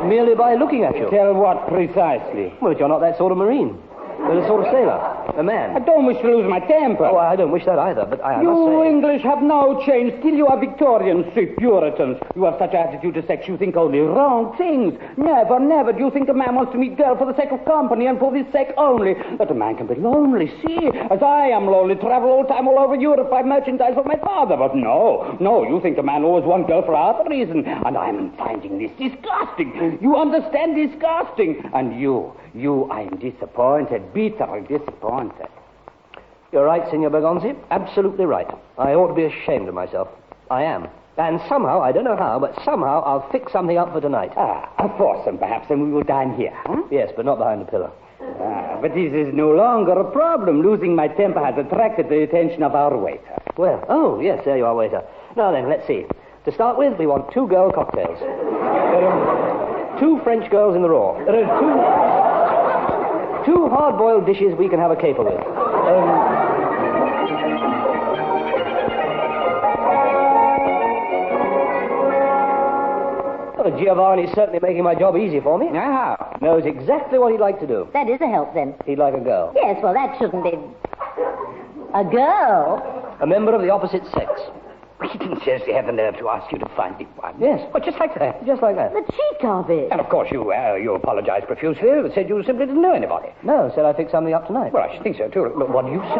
merely by looking at you. Tell what precisely? Well, that you're not that sort of Marine. You're the sort of sailor. A man. I don't wish to lose my temper. Oh, I don't wish that either, but I must say... You English have now changed. Still you are Victorians, see, Puritans. You have such attitude to sex, you think only wrong things. Never do you think a man wants to meet girl for the sake of company and for this sake only. That a man can be lonely, see, as I am lonely, travel all time all over Europe, buy merchandise for my father. But no, you think a man always wants girl for other reason. And I'm finding this disgusting. You understand, disgusting. And you, I am disappointed, bitterly disappointed. You're right, Signor Bergonzi. Absolutely right. I ought to be ashamed of myself. I am. And somehow, I don't know how, but somehow I'll fix something up for tonight. A foursome, perhaps, and we will dine here, huh? Yes, but not behind the pillow. But this is no longer a problem. Losing my temper has attracted the attention of our waiter. Well, oh, yes, there you are, waiter. Now then, let's see. To start with, we want 2 girl cocktails. 2 French girls in the raw. 2 hard-boiled dishes we can have a caper with. Well, Giovanni's certainly making my job easy for me. How? Knows exactly what he'd like to do. That is a help, then. He'd like a girl. Yes, well, that shouldn't be... A girl? A member of the opposite sex. He didn't seriously have the nerve to ask you to find me one. Yes. But just like that. Just like that. The cheek of it. And of course you apologized profusely, said you simply didn't know anybody. No, said I'd fix something up tonight. Well, I should think so, too. But what do you say?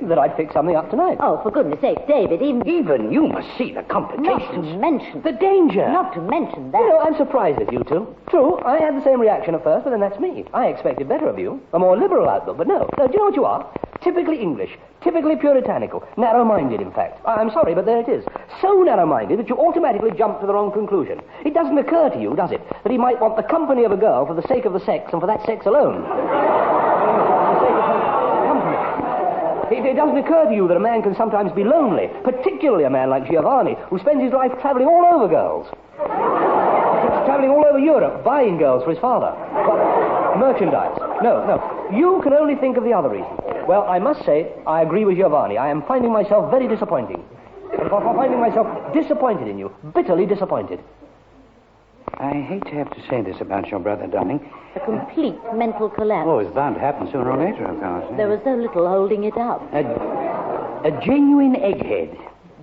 That I'd fix something up tonight. Oh, for goodness sake, David, Even you must see the Not complications. to mention... The danger. Not to mention that. You know, I'm surprised at you two. True, I had the same reaction at first, but then that's me. I expected better of you. A more liberal outlook, but no. No, do you know what you are? Typically English. Typically puritanical. Narrow-minded, in fact. I'm sorry, but there it is. So narrow-minded that you automatically jump to the wrong conclusion. It doesn't occur to you, does it, that he might want the company of a girl for the sake of the sex and for that sex alone? It doesn't occur to you that a man can sometimes be lonely, particularly a man like Giovanni, who spends his life travelling all over girls. Travelling all over Europe, buying girls for his father. But merchandise. No. You can only think of the other reason. Well, I must say, I agree with Giovanni. I am finding myself very disappointing. I'm finding myself disappointed in you. Bitterly disappointed. I hate to have to say this about your brother, darling. A complete mental collapse. Oh, it's bound to happen sooner or later, of course. There was so little holding it up. A genuine egghead.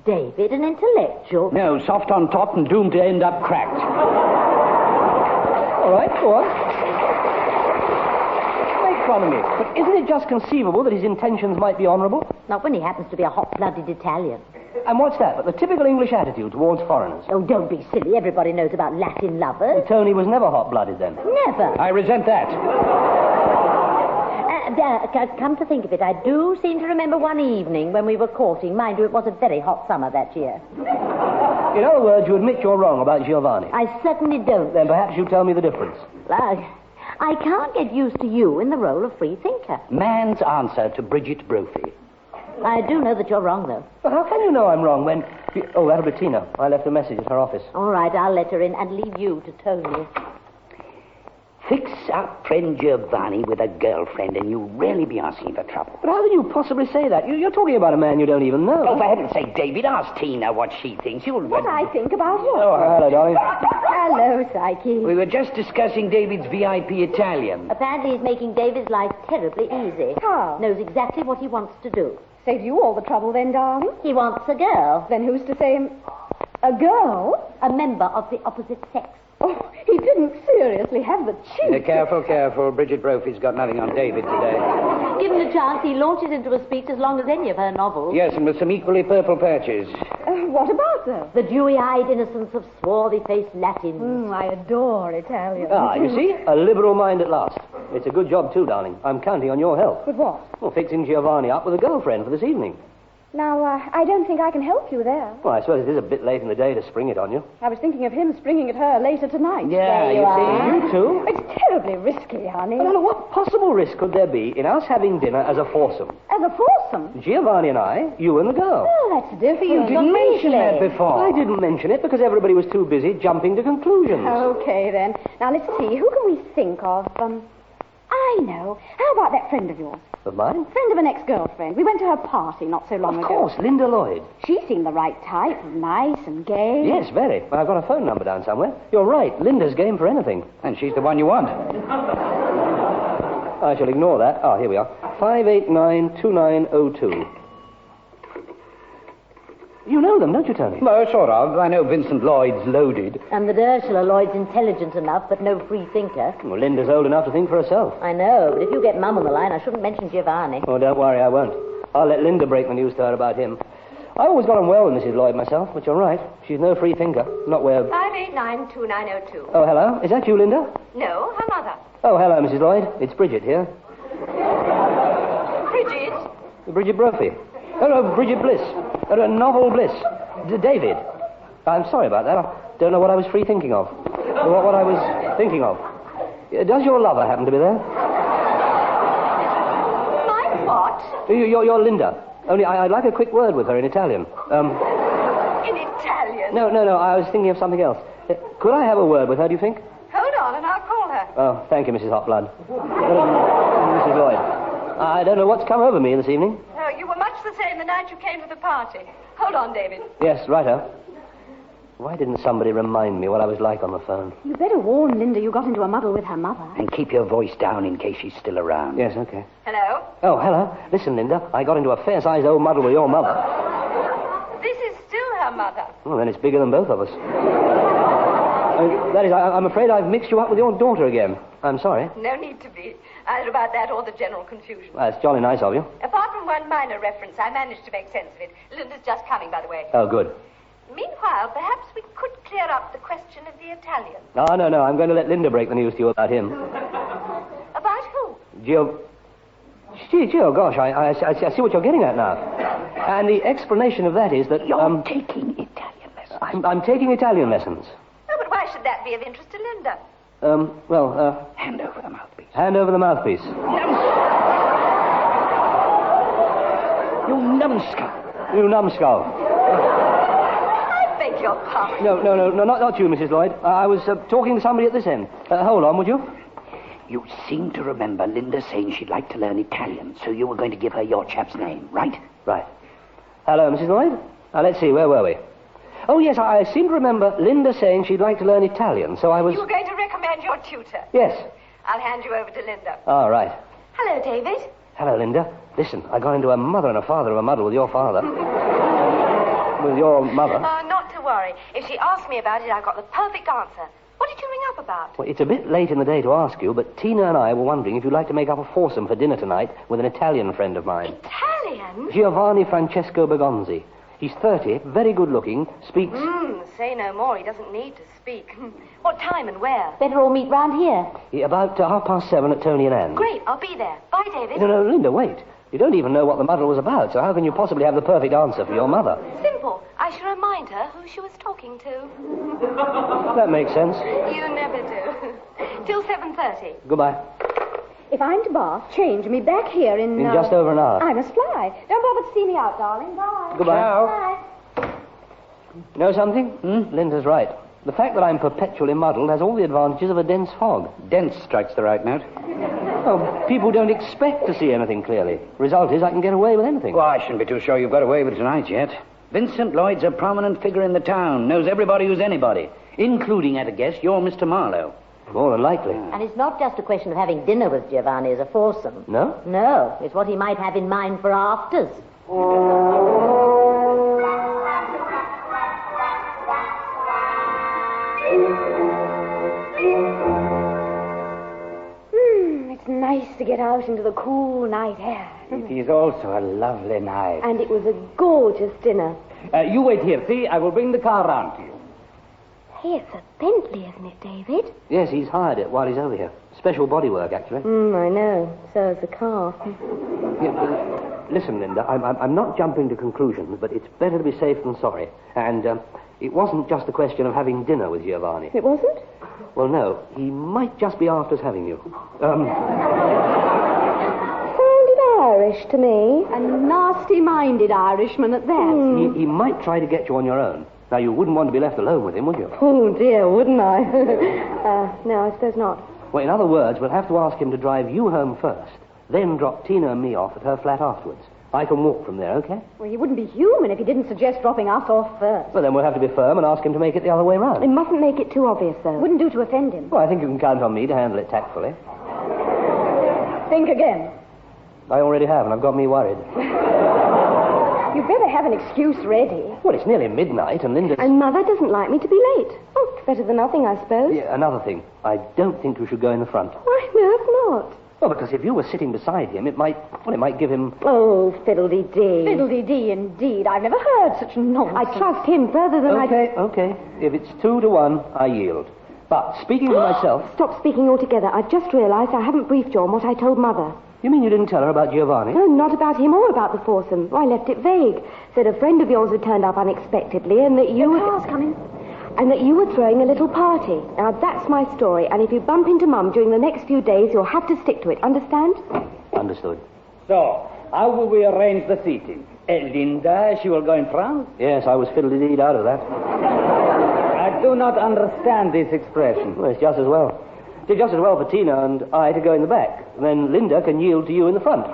David, an intellectual. No, soft on top and doomed to end up cracked. All right, go on. Make fun of me. But isn't it just conceivable that his intentions might be honourable? Not when he happens to be a hot-blooded Italian. And what's that but the typical English attitude towards foreigners? Oh, don't be silly. Everybody knows about Latin lovers. Tony was never hot-blooded then. Never. I resent that. Come to think of it, I do seem to remember one evening when we were courting. Mind you, it was a very hot summer that year. In other words, you admit you're wrong about Giovanni. I certainly don't. Then perhaps you tell me the difference. I can't get used to you in the role of free thinker. Man's answer to Bridget Brophy. I do know that you're wrong, though. But how can you know I'm wrong when... Oh, that'll be Tina. I left a message at her office. All right, I'll let her in and leave you to Tony. Fix up friend Giovanni with a girlfriend and you'll really be asking for trouble. But how can you possibly say that? You're talking about a man you don't even know. Oh, for heaven's sake, David, ask Tina what she thinks. What I think about what? Oh, hello, darling. Hello, Psyche. We were just discussing David's VIP Italian. Apparently he's making David's life terribly easy. How? Knows exactly what he wants to do. Saves you all the trouble then, darling. He wants a girl. Then who's to say a girl? A member of the opposite sex. Oh, he didn't seriously have the cheek. Careful. Bridget Brophy's got nothing on David today. Given a chance, he launches into a speech as long as any of her novels. Yes, and with some equally purple patches. What about her? The dewy-eyed innocence of swarthy-faced Latins. I adore Italians. You see? A liberal mind at last. It's a good job, too, darling. I'm counting on your help. With what? Well, fixing Giovanni up with a girlfriend for this evening. Now, I don't think I can help you there. Well, I suppose it is a bit late in the day to spring it on you. I was thinking of him springing at her later tonight. Yeah, you are. You too? It's terribly risky, honey. Well, what possible risk could there be in us having dinner as a foursome? As a foursome? Giovanni and I, you and the girl. Oh, that's different. You didn't mention that before. I didn't mention it because everybody was too busy jumping to conclusions. Okay, then. Now, let's see. Who can we think of? I know. How about that friend of yours? Of mine? Friend of an ex-girlfriend. We went to her party not so long ago. Of course, Linda Lloyd. She seemed the right type. Nice and gay. Yes, very. Well, I've got her phone number down somewhere. You're right. Linda's game for anything. And she's the one you want. I shall ignore that. Ah, here we are. 5892902. You know them, don't you, Tony? No, sort of. I know Vincent Lloyd's loaded. And that Ursula Lloyd's intelligent enough, but no free thinker. Well, Linda's old enough to think for herself. I know, but if you get Mum on the line, I shouldn't mention Giovanni. Oh, don't worry, I won't. I'll let Linda break the news to her about him. I always got on well with Mrs. Lloyd myself, but you're right. She's no free thinker. Not where... 5892902. Oh, hello. Is that you, Linda? No, her mother. Oh, hello, Mrs. Lloyd. It's Bridget here. Bridget? Bridget Brophy. Oh, no, Bridget Bliss. Novel Bliss. David. I'm sorry about that. I don't know what I was thinking of. What I was thinking of. Does your lover happen to be there? My what? You're Linda. Only I'd like a quick word with her in Italian. In Italian? No, I was thinking of something else. Could I have a word with her, do you think? Hold on, and I'll call her. Oh, thank you, Mrs. Hotblood. Mrs. Lloyd. I don't know what's come over me this evening. Oh, you were much the same the night you came to the party. Hold on, David. Yes, righto. Why didn't somebody remind me what I was like on the phone? You better warn Linda you got into a muddle with her mother. And keep your voice down in case she's still around. Yes, okay. Hello? Oh, hello. Listen, Linda, I got into a fair-sized old muddle with your mother. This is still her mother. Well, then it's bigger than both of us. That is, I'm afraid I've mixed you up with your daughter again. I'm sorry. No need to be. Either about that or the general confusion. Well, it's jolly nice of you. Apart from one minor reference, I managed to make sense of it. Linda's just coming, by the way. Oh, good. Meanwhile, perhaps we could clear up the question of the Italian. No. I'm going to let Linda break the news to you about him. About who? Gio, gosh, I see what you're getting at now. And the explanation of that is that... You're taking Italian lessons. I'm taking Italian lessons. Oh, but why should that be of interest to Linda? Hand over the mouthpiece. Hand over the mouthpiece. You numbskull. You numbskull. I beg your pardon. No, not you, Mrs. Lloyd. I was talking to somebody at this end. Hold on, would you? You seem to remember Linda saying she'd like to learn Italian, so you were going to give her your chap's name, right? Right. Hello, Mrs. Lloyd? Let's see, where were we? Oh, yes, I seem to remember Linda saying she'd like to learn Italian, so I was... You were going to recommend your tutor. Yes. I'll hand you over to Linda. All right. Hello, David. Hello, Linda. Listen, I got into a mother and a father of a muddle with your father. With your mother. Not to worry. If she asked me about it, I've got the perfect answer. What did you ring up about? Well, it's a bit late in the day to ask you, but Tina and I were wondering if you'd like to make up a foursome for dinner tonight with an Italian friend of mine. Italian? Giovanni Francesco Bergonzi. He's 30, very good-looking, speaks... Say no more. He doesn't need to speak. What time and where? Better all meet round here. About 7:30 at Tony and Anne's. Great, I'll be there. Bye, David. No, Linda, wait. You don't even know what the muddle was about, so how can you possibly have the perfect answer for your mother? Simple. I shall remind her who she was talking to. That makes sense. You never do. Till 7:30. Goodbye. If I'm to Bath, change me back here in... In just over an hour. I must fly. Don't bother to see me out, darling. Bye. Goodbye. Bye. You know something? Linda's right. The fact that I'm perpetually muddled has all the advantages of a dense fog. Dense strikes the right note. Oh, people don't expect to see anything clearly. Result is I can get away with anything. Well, I shouldn't be too sure you've got away with it tonight yet. Vincent Lloyd's a prominent figure in the town, knows everybody who's anybody, including, at a guess, your Mr. Marlowe. More than likely. And it's not just a question of having dinner with Giovanni as a foursome. No? No, it's what he might have in mind for afters. It's nice to get out into the cool night air. It is also a lovely night. And it was a gorgeous dinner. You wait here, see? I will bring the car round to you. Hey, it's a Bentley, isn't it, David? Yes, he's hired it while he's over here. Special bodywork, actually. I know. So is the car. Listen, Linda, I'm not jumping to conclusions, but it's better to be safe than sorry. And it wasn't just a question of having dinner with Giovanni. It wasn't? Well, no. He might just be after us having you. Sounded Irish to me. A nasty-minded Irishman at that. He might try to get you on your own. Now, you wouldn't want to be left alone with him, would you? Oh, dear, wouldn't I? No, I suppose not. Well, in other words, we'll have to ask him to drive you home first, then drop Tina and me off at her flat afterwards. I can walk from there, okay? Well, he wouldn't be human if he didn't suggest dropping us off first. Well, then we'll have to be firm and ask him to make it the other way round. We mustn't make it too obvious, though. Wouldn't do to offend him. Well, I think you can count on me to handle it tactfully. Think again. I already have, and I've got me worried. You'd better have an excuse ready. Well, it's nearly midnight, and Linda... And Mother doesn't like me to be late. Oh, it's better than nothing, I suppose. Yeah, another thing. I don't think you should go in the front. Why on earth not? Well, because if you were sitting beside him, it might give him... Oh, fiddle-dee-dee. Fiddle-dee-dee, indeed. I've never heard such nonsense. I trust him further than Okay. If it's 2-1, I yield. But, speaking for myself... Stop speaking altogether. I've just realized I haven't briefed you on what I told Mother. You mean you didn't tell her about Giovanni? No, not about him or about the foursome. I left it vague. Said a friend of yours had turned up unexpectedly and that you... The car's coming. And that you were throwing a little party. Now, that's my story, and if you bump into Mum during the next few days, you'll have to stick to it. Understand? Understood. So, how will we arrange the seating? Linda, she will go in front? Yes, I was fiddle-de-deed out of that. I do not understand this expression. Well, it's just as well. It's just as well for Tina and I to go in the back. Then Linda can yield to you in the front.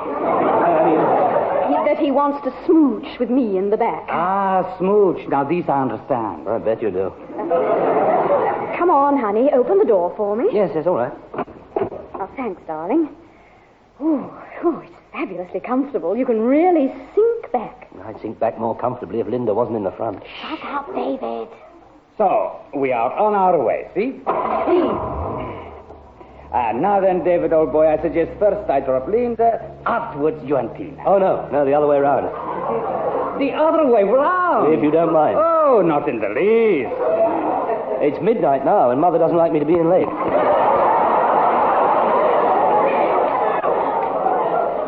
That he wants to smooch with me in the back. Ah, smooch. Now, these I understand. I bet you do. Come on, honey. Open the door for me. Yes, all right. Oh, thanks, darling. It's fabulously comfortable. You can really sink back. I'd sink back more comfortably if Linda wasn't in the front. Shut up, David. So, we are on our way, see? Now then, David, old boy, I suggest first I drop Linda, afterwards you and Tina. Oh, no, the other way round. The other way round? If you don't mind. Oh, not in the least. It's midnight now, and Mother doesn't like me to be in late.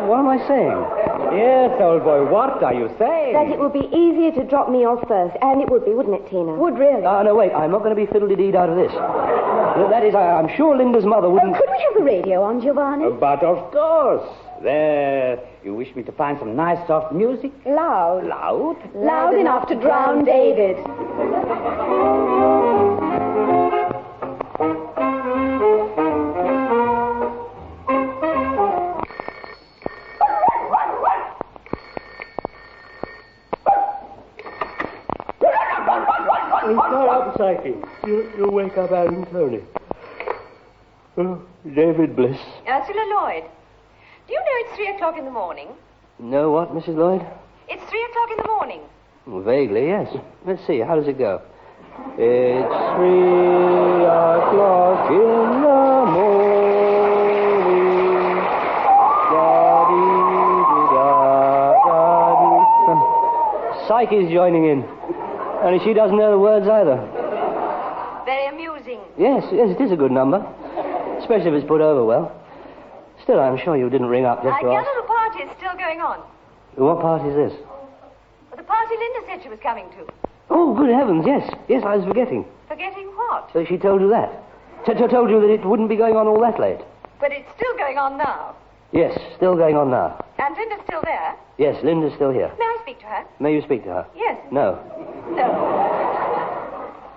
What am I saying? Yes, old boy, what are you saying? That it would be easier to drop me off first, and it would be, wouldn't it, Tina? Would really? No, wait, I'm not going to be fiddle-de-deed out of this. That is, I'm sure Linda's mother wouldn't... Could we have the radio on, Giovanni? But of course. There, you wish me to find some nice soft music? Loud. Loud? Loud enough to drown David. Start up, Psyche. You'll wake up Anne and Tony. Oh, David Bliss. Ursula Lloyd. Do you know it's 3 o'clock in the morning? No, what, Mrs. Lloyd? It's 3 o'clock in the morning. Well, vaguely, yes. Let's see, how does it go? It's 3 o'clock in the morning. Da-dee-dee-da-da-dee. Psyche's joining in. Only she doesn't know the words either. Very amusing. Yes, it is a good number. Especially if it's put over well. Still, I'm sure you didn't ring up just I to ask. gather the party is still going on. What party is this? Well, the party Linda said she was coming to. Oh, good heavens, yes. Yes, I was forgetting. Forgetting what? So she told you that? Told you that it wouldn't be going on all that late? But it's still going on now. Yes, still going on now. And Linda's still there? Yes, Linda's still here. May I speak to her? May you speak to her? Yes. No. No.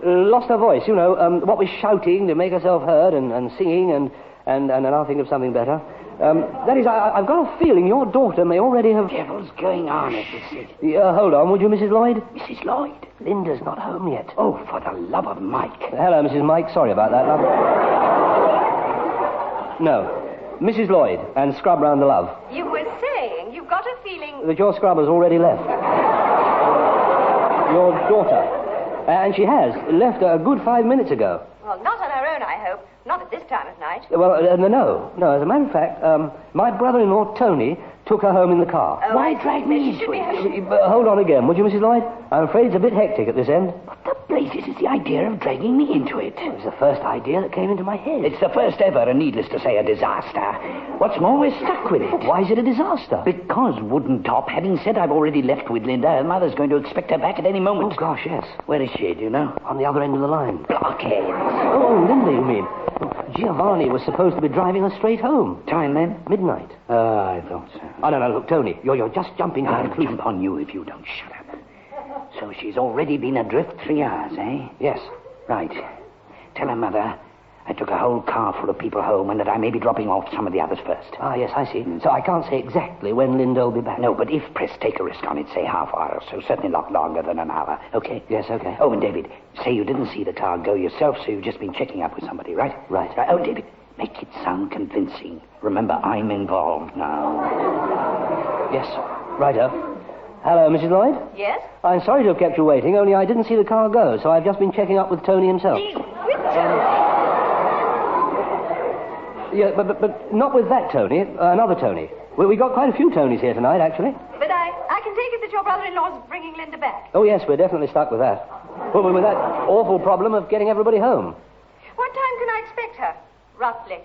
Lost her voice, you know. What with shouting to make herself heard and singing and I'll think of something better. That is, I've got a feeling your daughter may already have... Devil's going on at this city. Hold on, would you, Mrs. Lloyd? Mrs. Lloyd? Linda's not home yet. Oh, for the love of Mike. Hello, Mrs. Mike. Sorry about that, love. No. Mrs. Lloyd and scrub round the love. You were saying you've got a feeling... That your scrubber's already left. Your daughter. And she has. Left a good 5 minutes ago. Well, not on her own, I hope. Not at this time of night. Well, no. As a matter of fact, my brother-in-law, Tony, took her home in the car. Oh, Why drag me into it? Hold on again, would you, Mrs. Lloyd? I'm afraid it's a bit hectic at this end. What the blazes is the idea of dragging me into it? It was the first idea that came into my head. It's the first ever, and needless to say, a disaster. What's more, we're stuck with it. Why is it a disaster? Because, Wooden Top, having said I've already left with Linda, her mother's going to expect her back at any moment. Oh, gosh, yes. Where is she, do you know? On the other end of the line. Blockhead. Oh, Linda, you mean? Giovanni was supposed to be driving her straight home. Time, then? Midnight. I thought so. Oh, no, look, Tony, you're just jumping to I'll conclusion. jump on you if you don't shut up. So she's already been adrift 3 hours, eh? Yes. Right. Tell her mother I took a whole car full of people home and that I may be dropping off some of the others first. Ah, yes, I see. So I can't say exactly when Linda will be back. No, but if pressed, take a risk on it, say half hour or so. Certainly not longer than an hour, okay? Yes, okay. Oh, and David, say you didn't see the car go yourself, so you've just been checking up with somebody, right? Right. Oh, David, make it sound convincing. Remember, I'm involved now. Yes, righto. Hello, Mrs. Lloyd? Yes? I'm sorry to have kept you waiting, only I didn't see the car go, so I've just been checking up with Tony himself. Yeah, but not with that Tony, another Tony. We got quite a few Tonys here tonight, actually. But I can take it that your brother-in-law's bringing Linda back. Oh, yes, we're definitely stuck with that. Well, with that awful problem of getting everybody home. What time can I expect her, roughly?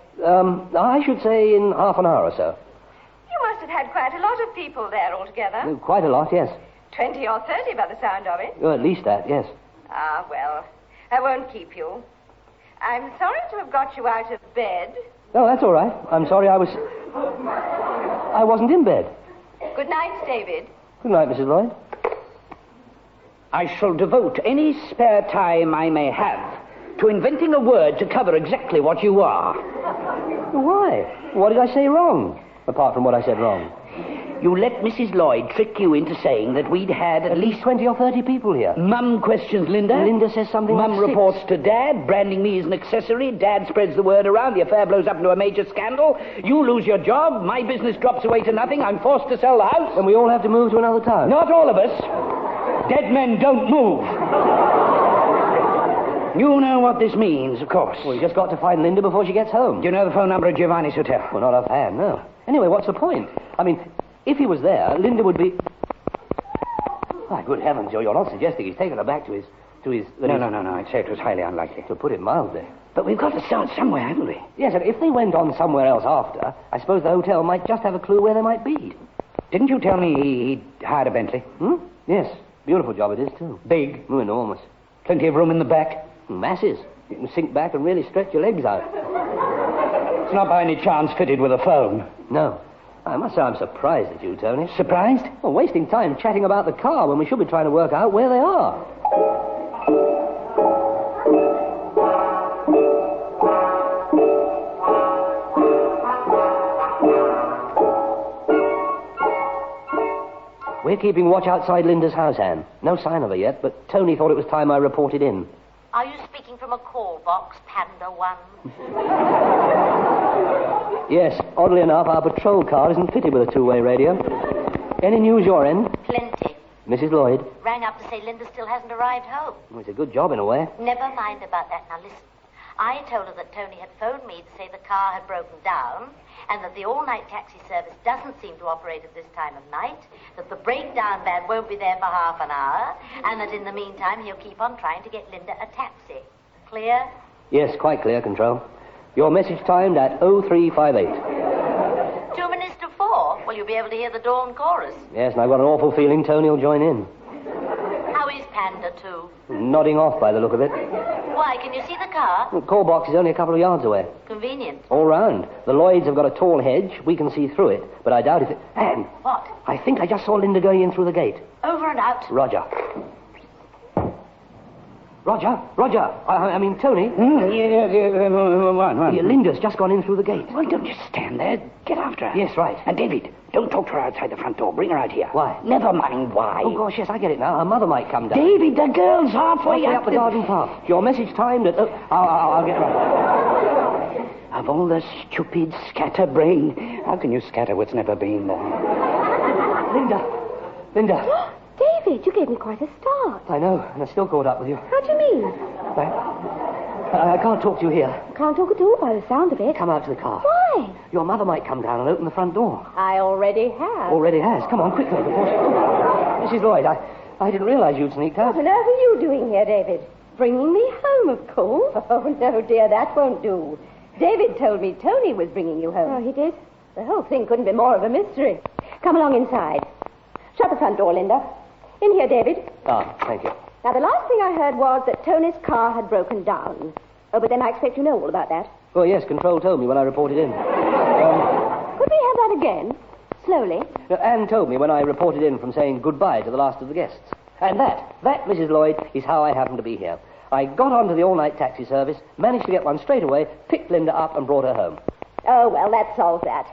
I should say in half an hour or so. must have had quite a lot of people there altogether. Quite a lot, yes. 20 or 30 by the sound of it. Oh, at least that, yes. Ah, well, I won't keep you. I'm sorry to have got you out of bed. Oh, that's all right. I'm sorry I wasn't in bed. Good night, David. Good night, Mrs. Lloyd. I shall devote any spare time I may have to inventing a word to cover exactly what you are. Why? What did I say wrong? Apart from what I said wrong. You let Mrs. Lloyd trick you into saying that we'd had At least 20 or 30 people here. Mum questions Linda. Linda says something Mum like 6. reports to Dad, branding me as an accessory. Dad spreads the word around. The affair blows up into a major scandal. You lose your job. My business drops away to nothing. I'm forced to sell the house. And we all have to move to another town. Not all of us. Dead men don't move. You know what this means, of course. We just got to find Linda before she gets home. Do you know the phone number at Giovanni's hotel? Well, not offhand, no. Anyway, what's the point? I mean, if he was there, Linda would be... My good heavens, Joe, you're not suggesting he's taken her back to his... No. I'd say it was highly unlikely. To put it mildly. But we've got to start somewhere, haven't we? Yes, and if they went on somewhere else after, I suppose the hotel might just have a clue where they might be. Didn't you tell me he'd hired a Bentley? Yes. Beautiful job it is, too. Big? Oh, enormous. Plenty of room in the back? Masses. You can sink back and really stretch your legs out. It's not by any chance fitted with a phone. No. I must say I'm surprised at you, Tony. Surprised? Well, wasting time chatting about the car when we should be trying to work out where they are. We're keeping watch outside Linda's house, Anne. No sign of her yet, but Tony thought it was time I reported in. Are you speaking from a call box, Panda 1? Yes, oddly enough, our patrol car isn't fitted with a two-way radio. Any news your end? Plenty. Mrs. Lloyd? Rang up to say Linda still hasn't arrived home. Well, it's a good job in a way. Never mind about that. Now listen. I told her that Tony had phoned me to say the car had broken down and that the all-night taxi service doesn't seem to operate at this time of night, that the breakdown van won't be there for half an hour, and that in the meantime he'll keep on trying to get Linda a taxi. Clear? Yes, quite clear, Control. Your message timed at 0358. 2 minutes to 4. Well, you'll be able to hear the dawn chorus. Yes, and I've got an awful feeling Tony will join in. How is Panda 2? Nodding off by the look of it. Why, can you see the car? The call box is only a couple of yards away. Convenient. All round. The Lloyds have got a tall hedge. We can see through it, but I doubt if it... Anne! What? I think I just saw Linda going in through the gate. Over and out. Roger. I mean, Tony. Linda's just gone in through the gate. Well, don't just stand there. Get after her. Yes, right. And David, don't talk to her outside the front door. Bring her out here. Why? Never mind why. Oh, gosh, yes, I get it now. Her mother might come down. David, the girl's halfway up the garden path. Your message timed at... I'll get right. Of all the stupid scatterbrain, how can you scatter what's never been there? Linda. David, you gave me quite a start. I know, and I still caught up with you. How do you mean? I can't talk to you here. Can't talk at all by the sound of it. Come out to the car. Why? Your mother might come down and open the front door. I already have. Already has. Come on, quickly, before she... Mrs. Lloyd, I didn't realize you'd sneaked out. What on earth are you doing here, David? Bringing me home, of course. Oh, no, dear, that won't do. David told me Tony was bringing you home. Oh, he did? The whole thing couldn't be more of a mystery. Come along inside. Shut the front door, Linda. In here, David. Ah, thank you. Now, the last thing I heard was that Tony's car had broken down. Oh, but then I expect you know all about that. Oh, yes, Control told me when I reported in. Could we have that again? Slowly. Anne told me when I reported in from saying goodbye to the last of the guests. And that, Mrs. Lloyd, is how I happened to be here. I got onto the all-night taxi service, managed to get one straight away, picked Linda up and brought her home. Oh, well, that solves that.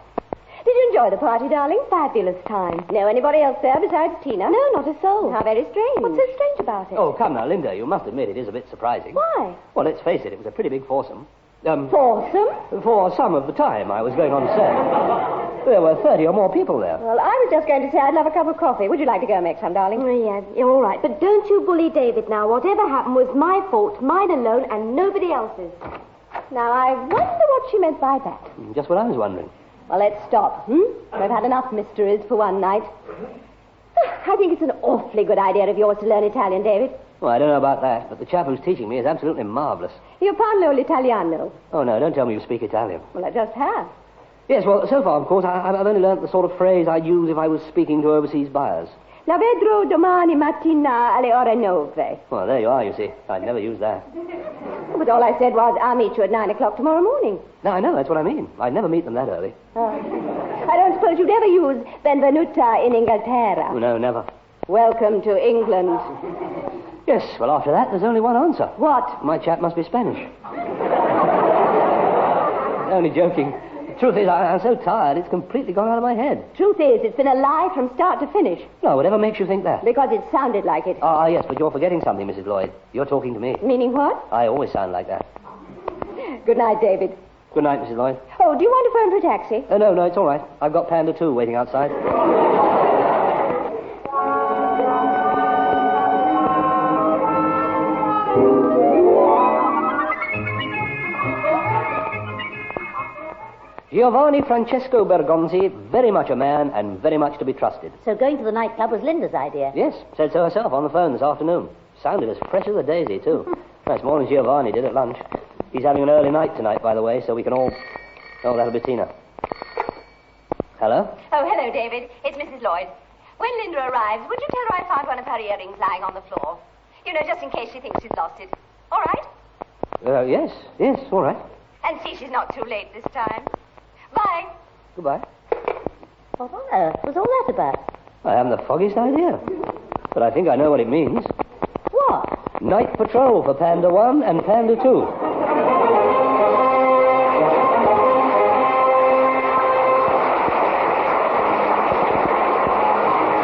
Did you enjoy the party, darling? Fabulous time. Know anybody else there besides Tina? No, not a soul. How very strange. What's so strange about it? Oh, come now, Linda, you must admit it is a bit surprising. Why? Well, let's face it, it was a pretty big foursome. Foursome? For some of the time I was going on set. There were 30 or more people there. Well, I was just going to say I'd love a cup of coffee. Would you like to go make some, darling? Oh, yeah, you're all right. But don't you bully David now. Whatever happened was my fault, mine alone, and nobody else's. Now, I wonder what she meant by that. Just what I was wondering. Well, let's stop. We've had enough mysteries for one night. I think it's an awfully good idea of yours to learn Italian, David. Well, I don't know about that, but the chap who's teaching me is absolutely marvellous. Io parlo l'italiano. Oh, no, don't tell me you speak Italian. Well, I just have. Yes, well, so far, of course, I've only learnt the sort of phrase I'd use if I was speaking to overseas buyers. La vedrò domani mattina alle ore 9. Well, there you are, you see. I'd never use that. But all I said was, I'll meet you at 9 o'clock tomorrow morning. No, I know, that's what I mean. I'd never meet them that early. I don't suppose you'd ever use benvenuta in Inghilterra. No, never. Welcome to England. Yes, well, after that, there's only one answer. What? My chap must be Spanish. Only joking. The truth is, I'm so tired, it's completely gone out of my head. Truth is, it's been a lie from start to finish. No, whatever makes you think that? Because it sounded like it. Ah, yes, but you're forgetting something, Mrs. Lloyd. You're talking to me. Meaning what? I always sound like that. Good night, David. Good night, Mrs. Lloyd. Oh, do you want to phone for a taxi? No, it's all right. I've got Panda 2 waiting outside. Giovanni Francesco Bergonzi, very much a man and very much to be trusted. So going to the nightclub was Linda's idea? Yes, said so herself on the phone this afternoon. Sounded as fresh as a daisy, too. That's more than Giovanni did at lunch. He's having an early night tonight, by the way, so we can all... Oh, that'll be Tina. Hello? Oh, hello, David. It's Mrs. Lloyd. When Linda arrives, would you tell her I found one of her earrings lying on the floor? You know, just in case she thinks she's lost it. All right? Yes, all right. And see she's not too late this time. Bye. Goodbye. What on earth was all that about? I haven't the foggiest idea. But I think I know what it means. What? Night patrol for Panda 1 and Panda 2.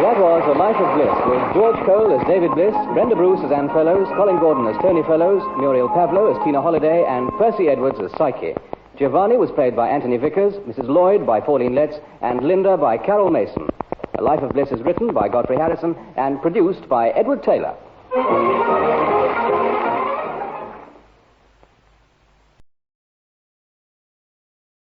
That was A Life of Bliss, with George Cole as David Bliss, Brenda Bruce as Anne Fellows, Colin Gordon as Tony Fellows, Muriel Pavlo as Tina Holliday, and Percy Edwards as Psyche. Giovanni was played by Anthony Vickers, Mrs. Lloyd by Pauline Letts, and Linda by Carol Mason. A Life of Bliss is written by Godfrey Harrison and produced by Edward Taylor.